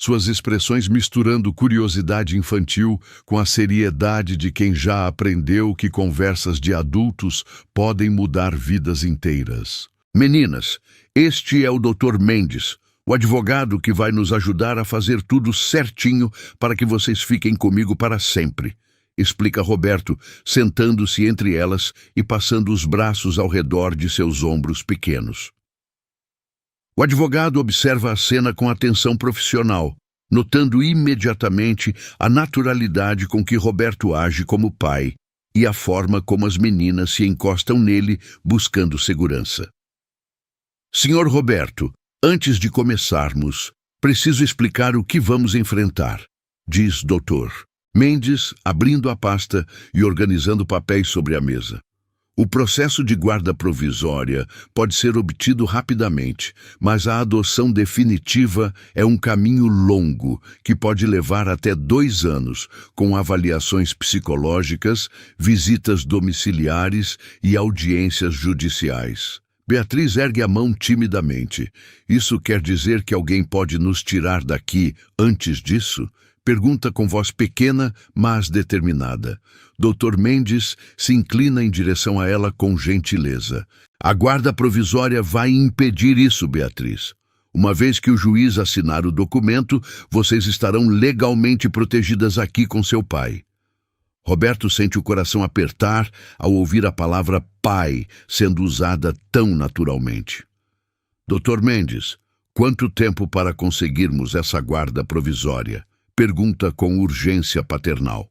Suas expressões misturando curiosidade infantil com a seriedade de quem já aprendeu que conversas de adultos podem mudar vidas inteiras. Meninas, este é o Dr. Mendes, o advogado que vai nos ajudar a fazer tudo certinho para que vocês fiquem comigo para sempre, explica Roberto, sentando-se entre elas e passando os braços ao redor de seus ombros pequenos. O advogado observa a cena com atenção profissional, notando imediatamente a naturalidade com que Roberto age como pai e a forma como as meninas se encostam nele buscando segurança. Senhor Roberto, antes de começarmos, preciso explicar o que vamos enfrentar, diz Dr. Mendes, abrindo a pasta e organizando papéis sobre a mesa. O processo de guarda provisória pode ser obtido rapidamente, mas a adoção definitiva é um caminho longo que pode levar até 2 anos, com avaliações psicológicas, visitas domiciliares e audiências judiciais. Beatriz ergue a mão timidamente. Isso quer dizer que alguém pode nos tirar daqui antes disso? Pergunta com voz pequena, mas determinada. Dr. Mendes se inclina em direção a ela com gentileza. A guarda provisória vai impedir isso, Beatriz. Uma vez que o juiz assinar o documento, vocês estarão legalmente protegidas aqui com seu pai. Roberto sente o coração apertar ao ouvir a palavra pai sendo usada tão naturalmente. Dr. Mendes, quanto tempo para conseguirmos essa guarda provisória? Pergunta com urgência paternal.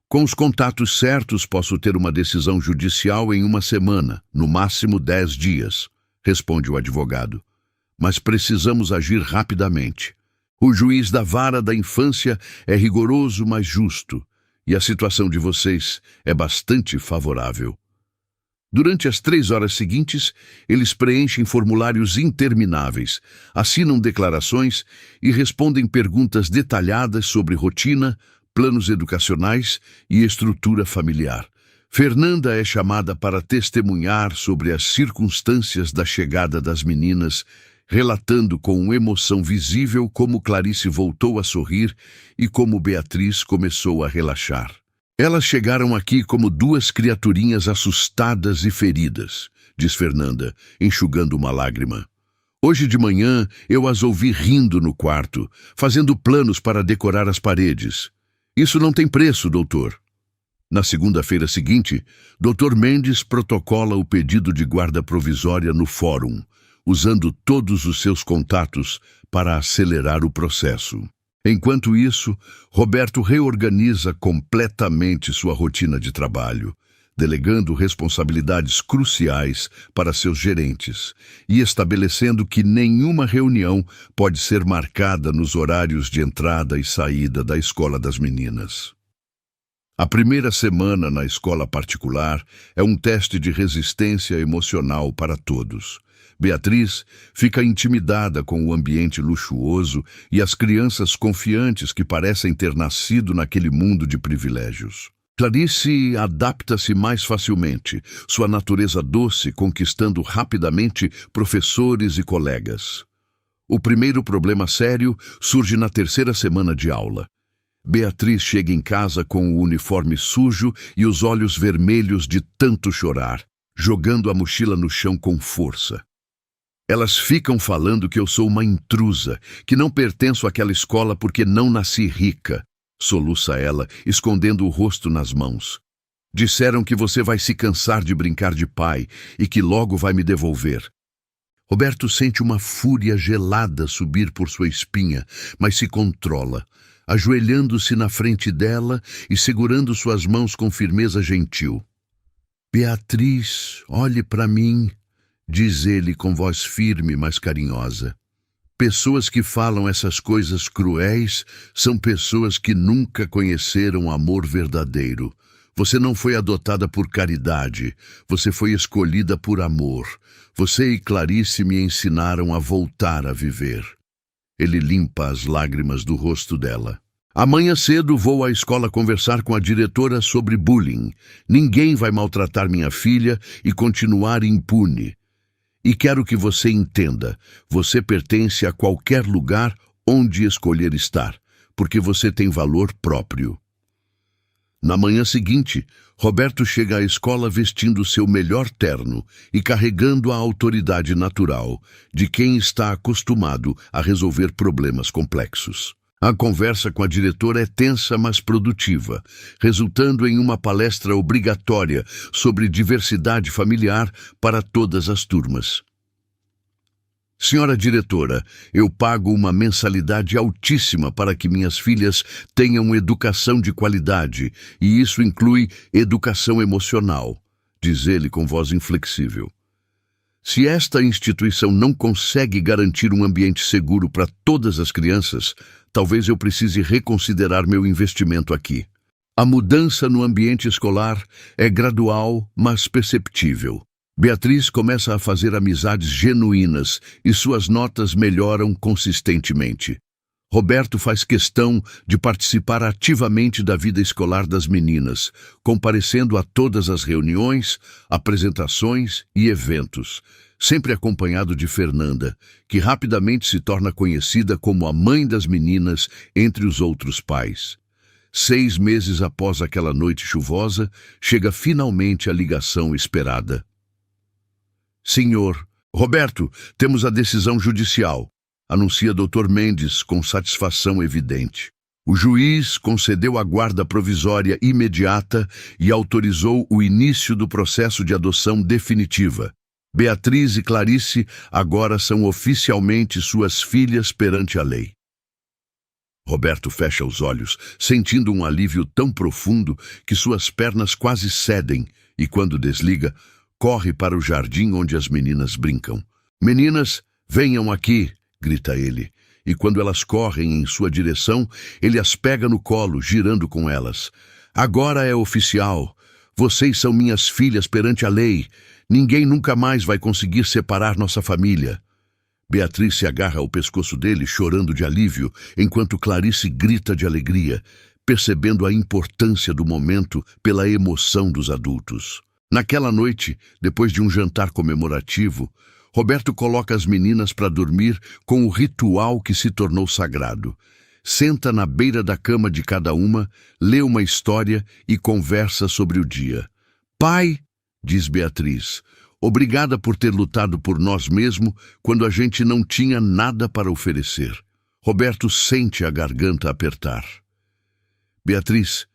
Com os contatos certos, posso ter uma decisão judicial em 1 semana, no máximo 10 dias, responde o advogado. Mas precisamos agir rapidamente. O juiz da vara da infância é rigoroso, mas justo, e a situação de vocês é bastante favorável. Durante as 3 horas seguintes, eles preenchem formulários intermináveis, assinam declarações e respondem perguntas detalhadas sobre rotina, planos educacionais e estrutura familiar. Fernanda é chamada para testemunhar sobre as circunstâncias da chegada das meninas, relatando com emoção visível como Clarice voltou a sorrir e como Beatriz começou a relaxar. Elas chegaram aqui como 2 criaturinhas assustadas e feridas, diz Fernanda, enxugando uma lágrima. Hoje de manhã eu as ouvi rindo no quarto, fazendo planos para decorar as paredes. Isso não tem preço, doutor. Na segunda-feira seguinte, Dr. Mendes protocola o pedido de guarda provisória no fórum, usando todos os seus contatos para acelerar o processo. Enquanto isso, Roberto reorganiza completamente sua rotina de trabalho, delegando responsabilidades cruciais para seus gerentes e estabelecendo que nenhuma reunião pode ser marcada nos horários de entrada e saída da escola das meninas. A primeira semana na escola particular é um teste de resistência emocional para todos. Beatriz fica intimidada com o ambiente luxuoso e as crianças confiantes que parecem ter nascido naquele mundo de privilégios. Clarice adapta-se mais facilmente, sua natureza doce conquistando rapidamente professores e colegas. O primeiro problema sério surge na terceira semana de aula. Beatriz chega em casa com o uniforme sujo e os olhos vermelhos de tanto chorar, jogando a mochila no chão com força. Elas ficam falando que eu sou uma intrusa, que não pertenço àquela escola porque não nasci rica, soluça ela, escondendo o rosto nas mãos. Disseram que você vai se cansar de brincar de pai e que logo vai me devolver. Roberto sente uma fúria gelada subir por sua espinha, mas se controla, ajoelhando-se na frente dela e segurando suas mãos com firmeza gentil. Beatriz, olhe para mim, diz ele com voz firme, mas carinhosa. Pessoas que falam essas coisas cruéis são pessoas que nunca conheceram amor verdadeiro. Você não foi adotada por caridade, você foi escolhida por amor. Você e Clarice me ensinaram a voltar a viver. Ele limpa as lágrimas do rosto dela. Amanhã cedo vou à escola conversar com a diretora sobre bullying. Ninguém vai maltratar minha filha e continuar impune. E quero que você entenda, você pertence a qualquer lugar onde escolher estar, porque você tem valor próprio. Na manhã seguinte, Roberto chega à escola vestindo seu melhor terno e carregando a autoridade natural de quem está acostumado a resolver problemas complexos. A conversa com a diretora é tensa, mas produtiva, resultando em uma palestra obrigatória sobre diversidade familiar para todas as turmas. Senhora diretora, eu pago uma mensalidade altíssima para que minhas filhas tenham educação de qualidade, e isso inclui educação emocional, diz ele com voz inflexível. Se esta instituição não consegue garantir um ambiente seguro para todas as crianças, talvez eu precise reconsiderar meu investimento aqui. A mudança no ambiente escolar é gradual, mas perceptível. Beatriz começa a fazer amizades genuínas e suas notas melhoram consistentemente. Roberto faz questão de participar ativamente da vida escolar das meninas, comparecendo a todas as reuniões, apresentações e eventos, sempre acompanhado de Fernanda, que rapidamente se torna conhecida como a mãe das meninas entre os outros pais. 6 meses após aquela noite chuvosa, chega finalmente a ligação esperada. Senhor, Roberto, temos a decisão judicial, anuncia Dr. Mendes com satisfação evidente. O juiz concedeu a guarda provisória imediata e autorizou o início do processo de adoção definitiva. Beatriz e Clarice agora são oficialmente suas filhas perante a lei. Roberto fecha os olhos, sentindo um alívio tão profundo que suas pernas quase cedem e, quando desliga, corre para o jardim onde as meninas brincam. Meninas, venham aqui, grita ele, e quando elas correm em sua direção, ele as pega no colo, girando com elas. Agora é oficial. Vocês são minhas filhas perante a lei. Ninguém nunca mais vai conseguir separar nossa família. Beatriz se agarra ao pescoço dele, chorando de alívio, enquanto Clarice grita de alegria, percebendo a importância do momento pela emoção dos adultos. Naquela noite, depois de um jantar comemorativo, Roberto coloca as meninas para dormir com o ritual que se tornou sagrado. Senta na beira da cama de cada uma, lê uma história e conversa sobre o dia. Pai, diz Beatriz, obrigada por ter lutado por nós mesmo quando a gente não tinha nada para oferecer. Roberto sente a garganta apertar. Beatriz,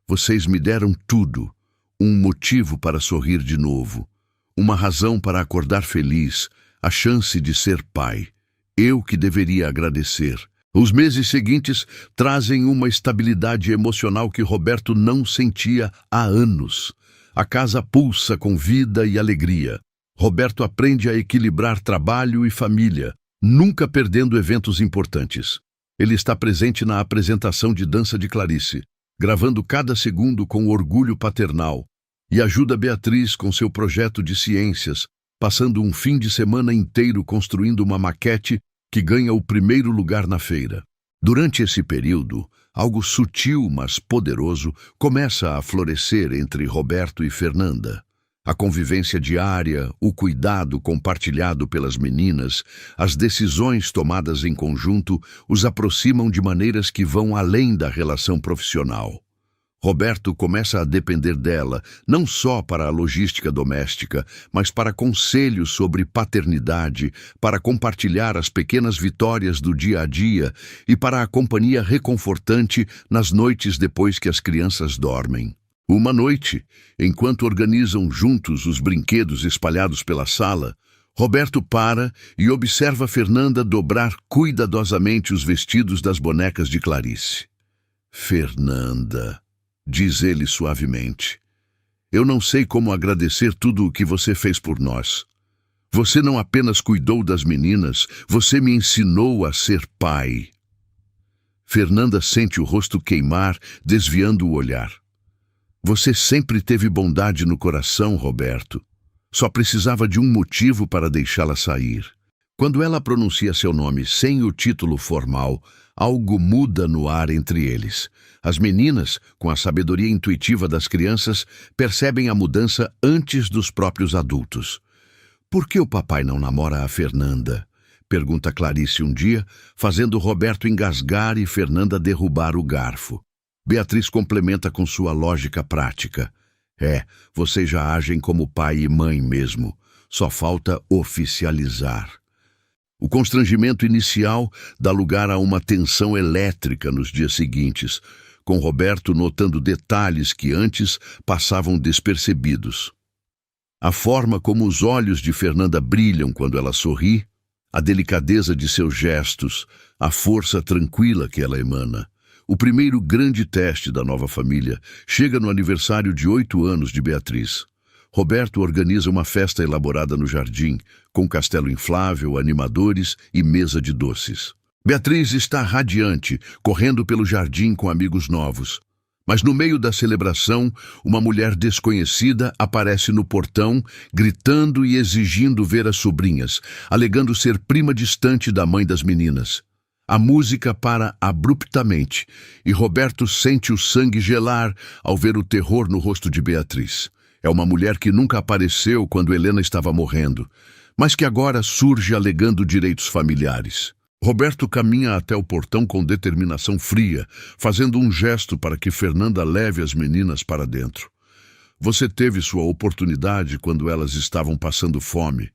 Vocês me deram tudo, um motivo para sorrir de novo, uma razão para acordar feliz, a chance de ser pai. Eu que deveria agradecer. Os meses seguintes trazem uma estabilidade emocional que Roberto não sentia há anos. A casa pulsa com vida e alegria. Roberto aprende a equilibrar trabalho e família, nunca perdendo eventos importantes. Ele está presente na apresentação de dança de Clarice, gravando cada segundo com orgulho paternal, e ajuda Beatriz com seu projeto de ciências, passando um fim de semana inteiro construindo uma maquete que ganha o primeiro lugar na feira. Durante esse período, algo sutil, mas poderoso, começa a florescer entre Roberto e Fernanda. A convivência diária, o cuidado compartilhado pelas meninas, as decisões tomadas em conjunto os aproximam de maneiras que vão além da relação profissional. Roberto começa a depender dela, não só para a logística doméstica, mas para conselhos sobre paternidade, para compartilhar as pequenas vitórias do dia a dia e para a companhia reconfortante nas noites depois que as crianças dormem. Uma noite, enquanto organizam juntos os brinquedos espalhados pela sala, Roberto para e observa Fernanda dobrar cuidadosamente os vestidos das bonecas de Clarice. "Fernanda", diz ele suavemente, "eu não sei como agradecer tudo o que você fez por nós. Você não apenas cuidou das meninas, você me ensinou a ser pai." Fernanda sente o rosto queimar, desviando o olhar. "Você sempre teve bondade no coração, Roberto. Só precisava de um motivo para deixá-la sair." Quando ela pronuncia seu nome sem o título formal, algo muda no ar entre eles. As meninas, com a sabedoria intuitiva das crianças, percebem a mudança antes dos próprios adultos. "Por que o papai não namora a Fernanda?" pergunta Clarice um dia, fazendo Roberto engasgar e Fernanda derrubar o garfo. Beatriz complementa com sua lógica prática. Vocês já agem como pai e mãe mesmo. Só falta oficializar." O constrangimento inicial dá lugar a uma tensão elétrica nos dias seguintes, com Roberto notando detalhes que antes passavam despercebidos. A forma como os olhos de Fernanda brilham quando ela sorri, a delicadeza de seus gestos, a força tranquila que ela emana. O primeiro grande teste da nova família chega no aniversário de 8 anos de Beatriz. Roberto organiza uma festa elaborada no jardim, com castelo inflável, animadores e mesa de doces. Beatriz está radiante, correndo pelo jardim com amigos novos. Mas no meio da celebração, uma mulher desconhecida aparece no portão, gritando e exigindo ver as sobrinhas, alegando ser prima distante da mãe das meninas. A música para abruptamente, e Roberto sente o sangue gelar ao ver o terror no rosto de Beatriz. É uma mulher que nunca apareceu quando Helena estava morrendo, mas que agora surge alegando direitos familiares. Roberto caminha até o portão com determinação fria, fazendo um gesto para que Fernanda leve as meninas para dentro. "Você teve sua oportunidade quando elas estavam passando fome",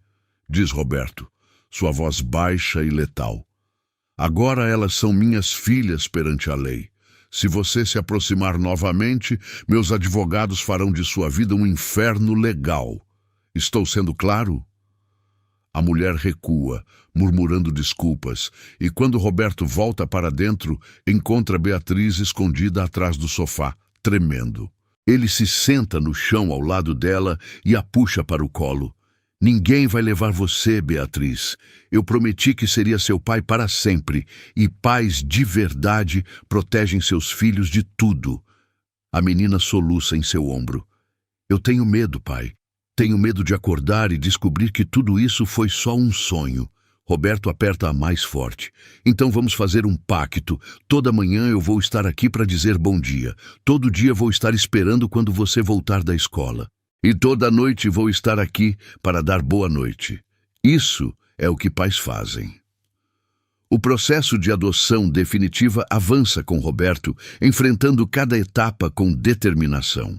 diz Roberto, sua voz baixa e letal. "Agora elas são minhas filhas perante a lei. Se você se aproximar novamente, meus advogados farão de sua vida um inferno legal. Estou sendo claro?" A mulher recua, murmurando desculpas, e quando Roberto volta para dentro, encontra Beatriz escondida atrás do sofá, tremendo. Ele se senta no chão ao lado dela e a puxa para o colo. "Ninguém vai levar você, Beatriz. Eu prometi que seria seu pai para sempre, e pais de verdade protegem seus filhos de tudo." A menina soluça em seu ombro. "Eu tenho medo, pai. Tenho medo de acordar e descobrir que tudo isso foi só um sonho." Roberto aperta-a mais forte. "Então vamos fazer um pacto. Toda manhã eu vou estar aqui para dizer bom dia. Todo dia vou estar esperando quando você voltar da escola. E toda noite vou estar aqui para dar boa noite." Isso é o que pais fazem. O processo de adoção definitiva avança com Roberto, enfrentando cada etapa com determinação.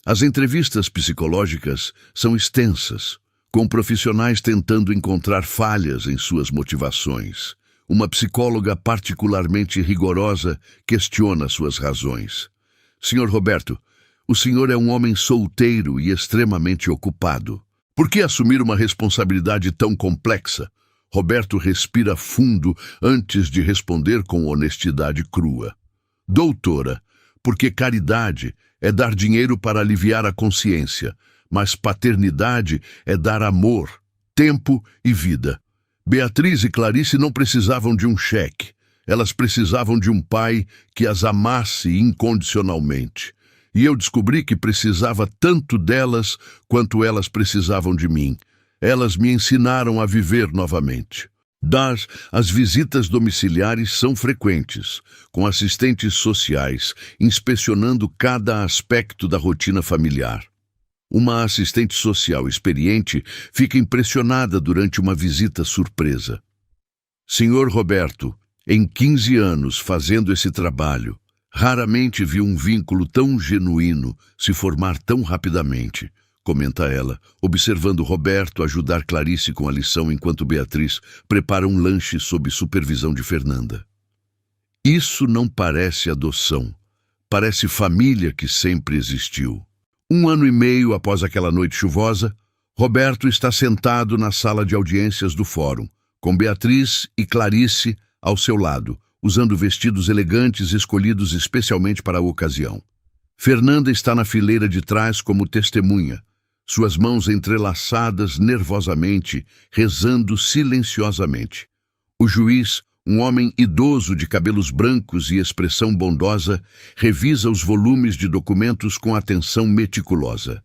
As entrevistas psicológicas são extensas, com profissionais tentando encontrar falhas em suas motivações. Uma psicóloga particularmente rigorosa questiona suas razões. Senhor Roberto, o senhor é um homem solteiro e extremamente ocupado. Por que assumir uma responsabilidade tão complexa? Roberto respira fundo antes de responder com honestidade crua. Doutora, porque caridade é dar dinheiro para aliviar a consciência, mas paternidade é dar amor, tempo e vida. Beatriz e Clarice não precisavam de um cheque. Elas precisavam de um pai que as amasse incondicionalmente. E eu descobri que precisava tanto delas quanto elas precisavam de mim. Elas me ensinaram a viver novamente. As visitas domiciliares são frequentes, com assistentes sociais, inspecionando cada aspecto da rotina familiar. Uma assistente social experiente fica impressionada durante uma visita surpresa. Senhor Roberto, em 15 anos fazendo esse trabalho, raramente vi um vínculo tão genuíno se formar tão rapidamente, comenta ela, observando Roberto ajudar Clarice com a lição enquanto Beatriz prepara um lanche sob supervisão de Fernanda. Isso não parece adoção, parece família que sempre existiu. 1 ano e meio após aquela noite chuvosa, Roberto está sentado na sala de audiências do fórum, com Beatriz e Clarice ao seu lado, usando vestidos elegantes escolhidos especialmente para a ocasião. Fernanda está na fileira de trás como testemunha, suas mãos entrelaçadas nervosamente, rezando silenciosamente. O juiz, um homem idoso de cabelos brancos e expressão bondosa, revisa os volumes de documentos com atenção meticulosa.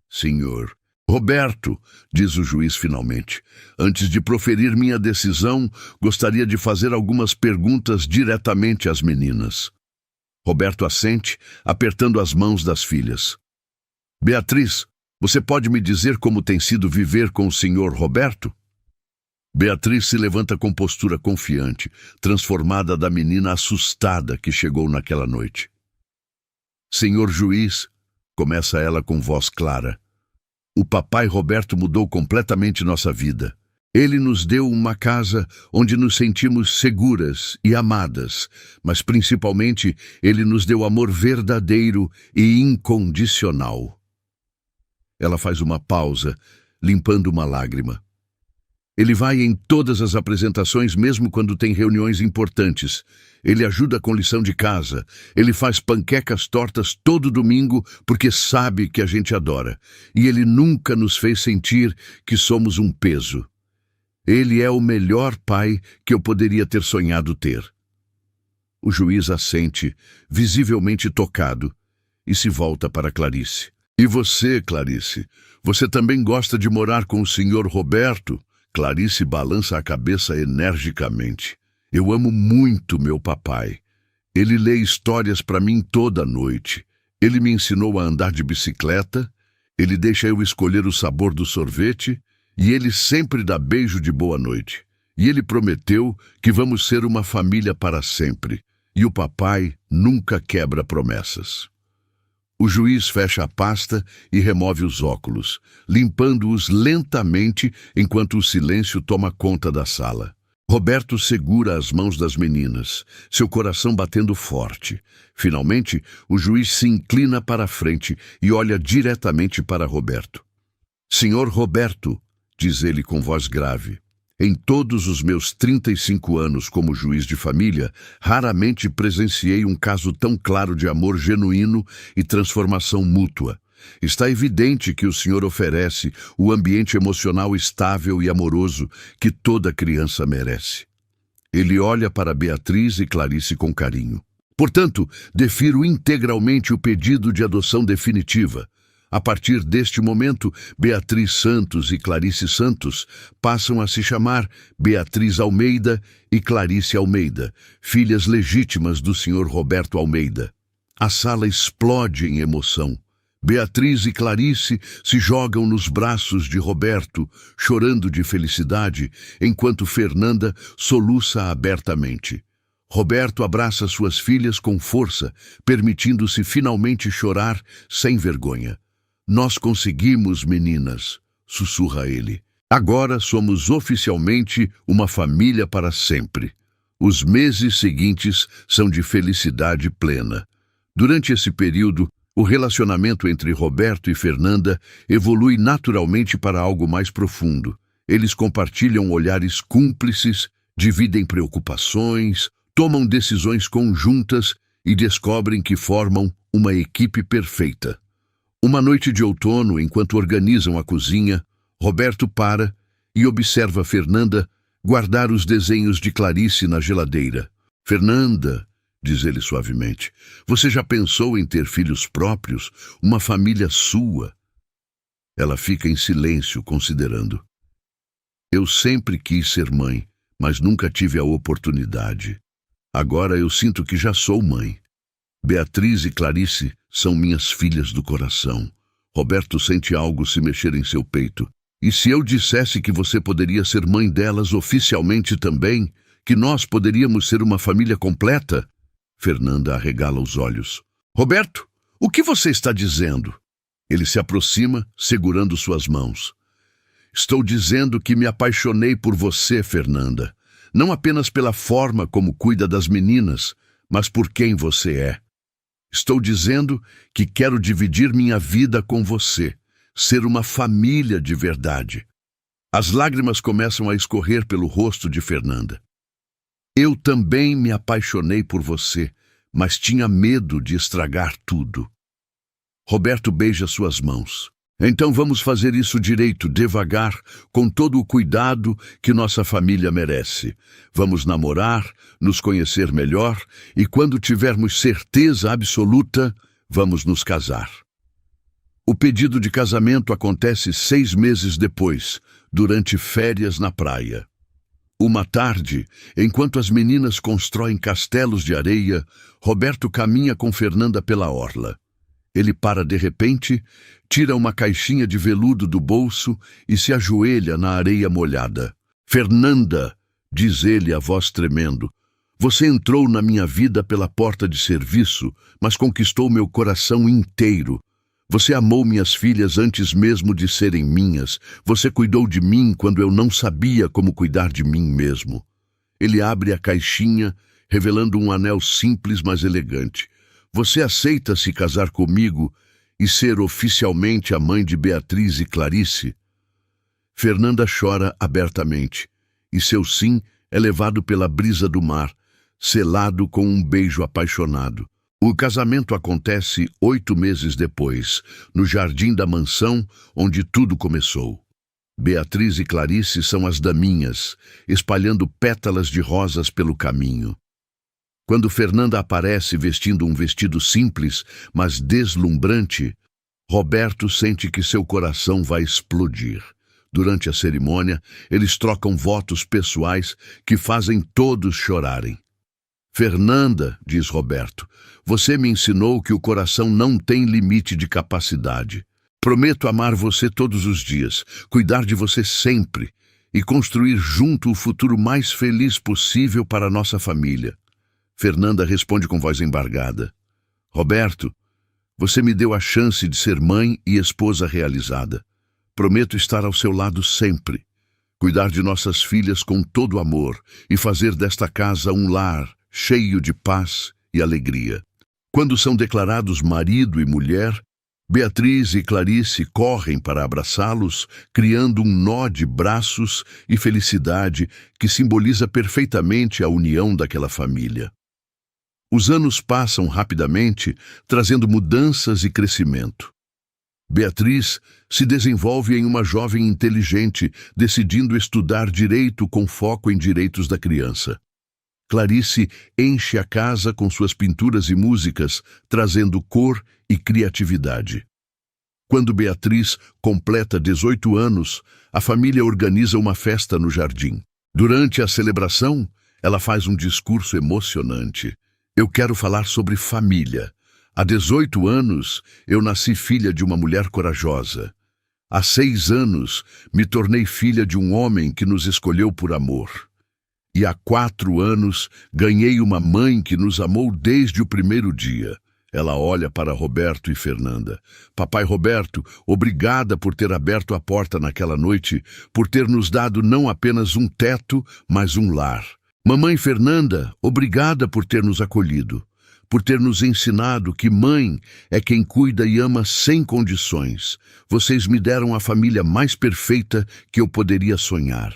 Senhor Roberto, diz o juiz finalmente, antes de proferir minha decisão, gostaria de fazer algumas perguntas diretamente às meninas. Roberto assente, apertando as mãos das filhas. Beatriz, você pode me dizer como tem sido viver com o senhor Roberto? Beatriz se levanta com postura confiante, transformada da menina assustada que chegou naquela noite. Senhor juiz, começa ela com voz clara, o papai Roberto mudou completamente nossa vida. Ele nos deu uma casa onde nos sentimos seguras e amadas, mas principalmente ele nos deu amor verdadeiro e incondicional. Ela faz uma pausa, limpando uma lágrima. Ele vai em todas as apresentações, mesmo quando tem reuniões importantes. Ele ajuda com lição de casa. Ele faz panquecas tortas todo domingo porque sabe que a gente adora. E ele nunca nos fez sentir que somos um peso. Ele é o melhor pai que eu poderia ter sonhado ter. O juiz assente, visivelmente tocado, e se volta para Clarice. E você, Clarice? Você também gosta de morar com o senhor Roberto? Clarice balança a cabeça energicamente. Eu amo muito meu papai. Ele lê histórias para mim toda noite. Ele me ensinou a andar de bicicleta. Ele deixa eu escolher o sabor do sorvete. E ele sempre dá beijo de boa noite. E ele prometeu que vamos ser uma família para sempre. E o papai nunca quebra promessas. O juiz fecha a pasta e remove os óculos, limpando-os lentamente enquanto o silêncio toma conta da sala. Roberto segura as mãos das meninas, seu coração batendo forte. Finalmente, o juiz se inclina para a frente e olha diretamente para Roberto. Senhor Roberto, diz ele com voz grave, em todos os meus 35 anos como juiz de família, raramente presenciei um caso tão claro de amor genuíno e transformação mútua. Está evidente que o senhor oferece o ambiente emocional estável e amoroso que toda criança merece. Ele olha para Beatriz e Clarice com carinho. Portanto, defiro integralmente o pedido de adoção definitiva. A partir deste momento, Beatriz Santos e Clarice Santos passam a se chamar Beatriz Almeida e Clarice Almeida, filhas legítimas do senhor Roberto Almeida. A sala explode em emoção. Beatriz e Clarice se jogam nos braços de Roberto, chorando de felicidade, enquanto Fernanda soluça abertamente. Roberto abraça suas filhas com força, permitindo-se finalmente chorar sem vergonha. Nós conseguimos, meninas, sussurra ele. Agora somos oficialmente uma família para sempre. Os meses seguintes são de felicidade plena. Durante esse período, o relacionamento entre Roberto e Fernanda evolui naturalmente para algo mais profundo. Eles compartilham olhares cúmplices, dividem preocupações, tomam decisões conjuntas e descobrem que formam uma equipe perfeita. Uma noite de outono, enquanto organizam a cozinha, Roberto para e observa Fernanda guardar os desenhos de Clarice na geladeira. "Fernanda", diz ele suavemente, "você já pensou em ter filhos próprios, uma família sua?" Ela fica em silêncio, considerando. "Eu sempre quis ser mãe, mas nunca tive a oportunidade. Agora eu sinto que já sou mãe. Beatriz e Clarice são minhas filhas do coração." Roberto sente algo se mexer em seu peito. "E se eu dissesse que você poderia ser mãe delas oficialmente também? Que nós poderíamos ser uma família completa?" Fernanda arregala os olhos. "Roberto, o que você está dizendo?" Ele se aproxima, segurando suas mãos. "Estou dizendo que me apaixonei por você, Fernanda. Não apenas pela forma como cuida das meninas, mas por quem você é. Estou dizendo que quero dividir minha vida com você, ser uma família de verdade." As lágrimas começam a escorrer pelo rosto de Fernanda. "Eu também me apaixonei por você, mas tinha medo de estragar tudo." Roberto beija suas mãos. "Então vamos fazer isso direito, devagar, com todo o cuidado que nossa família merece. Vamos namorar, nos conhecer melhor e quando tivermos certeza absoluta, vamos nos casar." O pedido de casamento acontece 6 meses depois, durante férias na praia. Uma tarde, enquanto as meninas constroem castelos de areia, Roberto caminha com Fernanda pela orla. Ele para de repente, tira uma caixinha de veludo do bolso e se ajoelha na areia molhada. "Fernanda", diz ele, a voz tremendo, "você entrou na minha vida pela porta de serviço, mas conquistou meu coração inteiro. Você amou minhas filhas antes mesmo de serem minhas. Você cuidou de mim quando eu não sabia como cuidar de mim mesmo." Ele abre a caixinha, revelando um anel simples, mas elegante. "Você aceita se casar comigo e ser oficialmente a mãe de Beatriz e Clarice?" Fernanda chora abertamente, e seu sim é levado pela brisa do mar, selado com um beijo apaixonado. O casamento acontece 8 meses depois, no jardim da mansão onde tudo começou. Beatriz e Clarice são as daminhas, espalhando pétalas de rosas pelo caminho. Quando Fernanda aparece vestindo um vestido simples, mas deslumbrante, Roberto sente que seu coração vai explodir. Durante a cerimônia, eles trocam votos pessoais que fazem todos chorarem. "Fernanda", diz Roberto, "você me ensinou que o coração não tem limite de capacidade. Prometo amar você todos os dias, cuidar de você sempre e construir junto o futuro mais feliz possível para nossa família." Fernanda responde com voz embargada: "Roberto, você me deu a chance de ser mãe e esposa realizada. Prometo estar ao seu lado sempre, cuidar de nossas filhas com todo amor e fazer desta casa um lar cheio de paz e alegria." Quando são declarados marido e mulher, Beatriz e Clarice correm para abraçá-los, criando um nó de braços e felicidade que simboliza perfeitamente a união daquela família. Os anos passam rapidamente, trazendo mudanças e crescimento. Beatriz se desenvolve em uma jovem inteligente, decidindo estudar direito com foco em direitos da criança. Clarice enche a casa com suas pinturas e músicas, trazendo cor e criatividade. Quando Beatriz completa 18 anos, a família organiza uma festa no jardim. Durante a celebração, ela faz um discurso emocionante. "Eu quero falar sobre família. Há 18 anos, eu nasci filha de uma mulher corajosa. Há 6 anos, me tornei filha de um homem que nos escolheu por amor. E há 4 anos, ganhei uma mãe que nos amou desde o primeiro dia." Ela olha para Roberto e Fernanda. "Papai Roberto, obrigada por ter aberto a porta naquela noite, por ter nos dado não apenas um teto, mas um lar. Mamãe Fernanda, obrigada por ter nos acolhido. por ter nos ensinado que mãe é quem cuida e ama sem condições. Vocês me deram a família mais perfeita que eu poderia sonhar.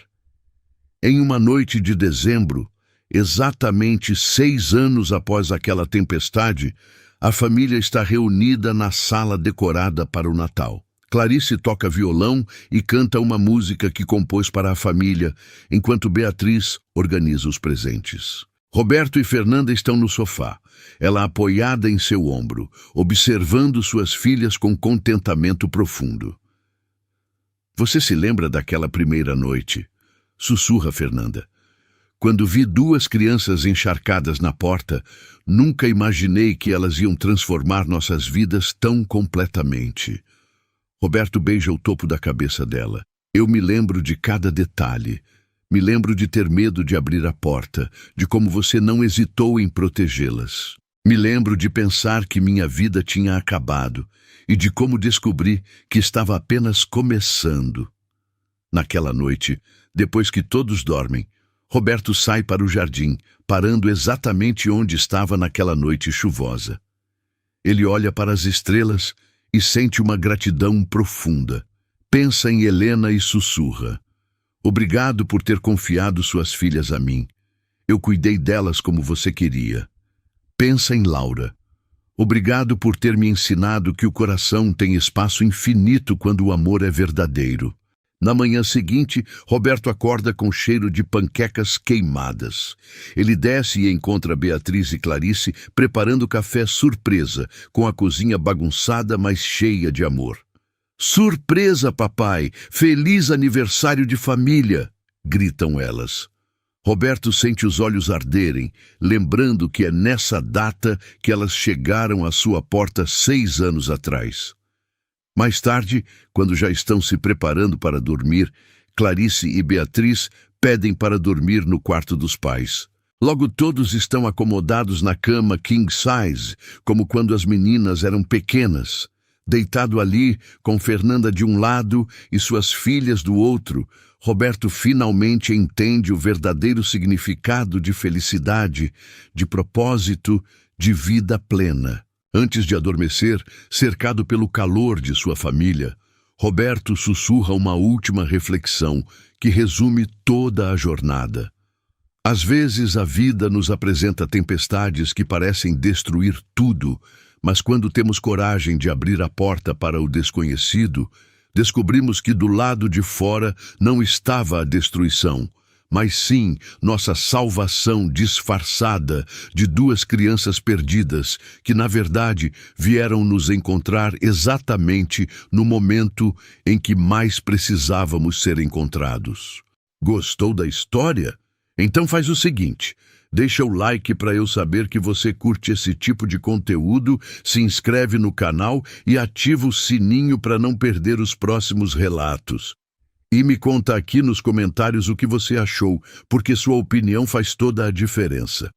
Em uma noite de dezembro, exatamente 6 anos após aquela tempestade, a família está reunida na sala decorada para o Natal. Clarice toca violão e canta uma música que compôs para a família, enquanto Beatriz organiza os presentes. Roberto e Fernanda estão no sofá, ela apoiada em seu ombro, observando suas filhas com contentamento profundo. Você se lembra daquela primeira noite? Sussurra Fernanda. Quando vi 2 crianças encharcadas na porta, nunca imaginei que elas iam transformar nossas vidas tão completamente. Roberto beija o topo da cabeça dela. Eu me lembro de cada detalhe. Me lembro de ter medo de abrir a porta, de como você não hesitou em protegê-las. Me lembro de pensar que minha vida tinha acabado e de como descobri que estava apenas começando. Naquela noite, depois que todos dormem, Roberto sai para o jardim, parando exatamente onde estava naquela noite chuvosa. Ele olha para as estrelas e sente uma gratidão profunda. Pensa em Helena e sussurra. Obrigado por ter confiado suas filhas a mim. Eu cuidei delas como você queria. Pensa em Laura. Obrigado por ter me ensinado que o coração tem espaço infinito quando o amor é verdadeiro. Na manhã seguinte, Roberto acorda com cheiro de panquecas queimadas. Ele desce e encontra Beatriz e Clarice preparando café surpresa, com a cozinha bagunçada, mas cheia de amor. Surpresa, papai! Feliz aniversário de família! Gritam elas. Roberto sente os olhos arderem, lembrando que é nessa data que elas chegaram à sua porta 6 anos atrás. Mais tarde, quando já estão se preparando para dormir, Clarice e Beatriz pedem para dormir no quarto dos pais. Logo todos estão acomodados na cama king size, como quando as meninas eram pequenas. Deitado ali, com Fernanda de um lado e suas filhas do outro, Roberto finalmente entende o verdadeiro significado de felicidade, de propósito, de vida plena. Antes de adormecer, cercado pelo calor de sua família, Roberto sussurra uma última reflexão que resume toda a jornada. Às vezes a vida nos apresenta tempestades que parecem destruir tudo, mas quando temos coragem de abrir a porta para o desconhecido, descobrimos que do lado de fora não estava a destruição, mas sim nossa salvação disfarçada de 2 crianças perdidas que, na verdade, vieram nos encontrar exatamente no momento em que mais precisávamos ser encontrados. Gostou da história? Então faz o seguinte, deixa o like para eu saber que você curte esse tipo de conteúdo, se inscreve no canal e ativa o sininho para não perder os próximos relatos. E me conta aqui nos comentários o que você achou, porque sua opinião faz toda a diferença.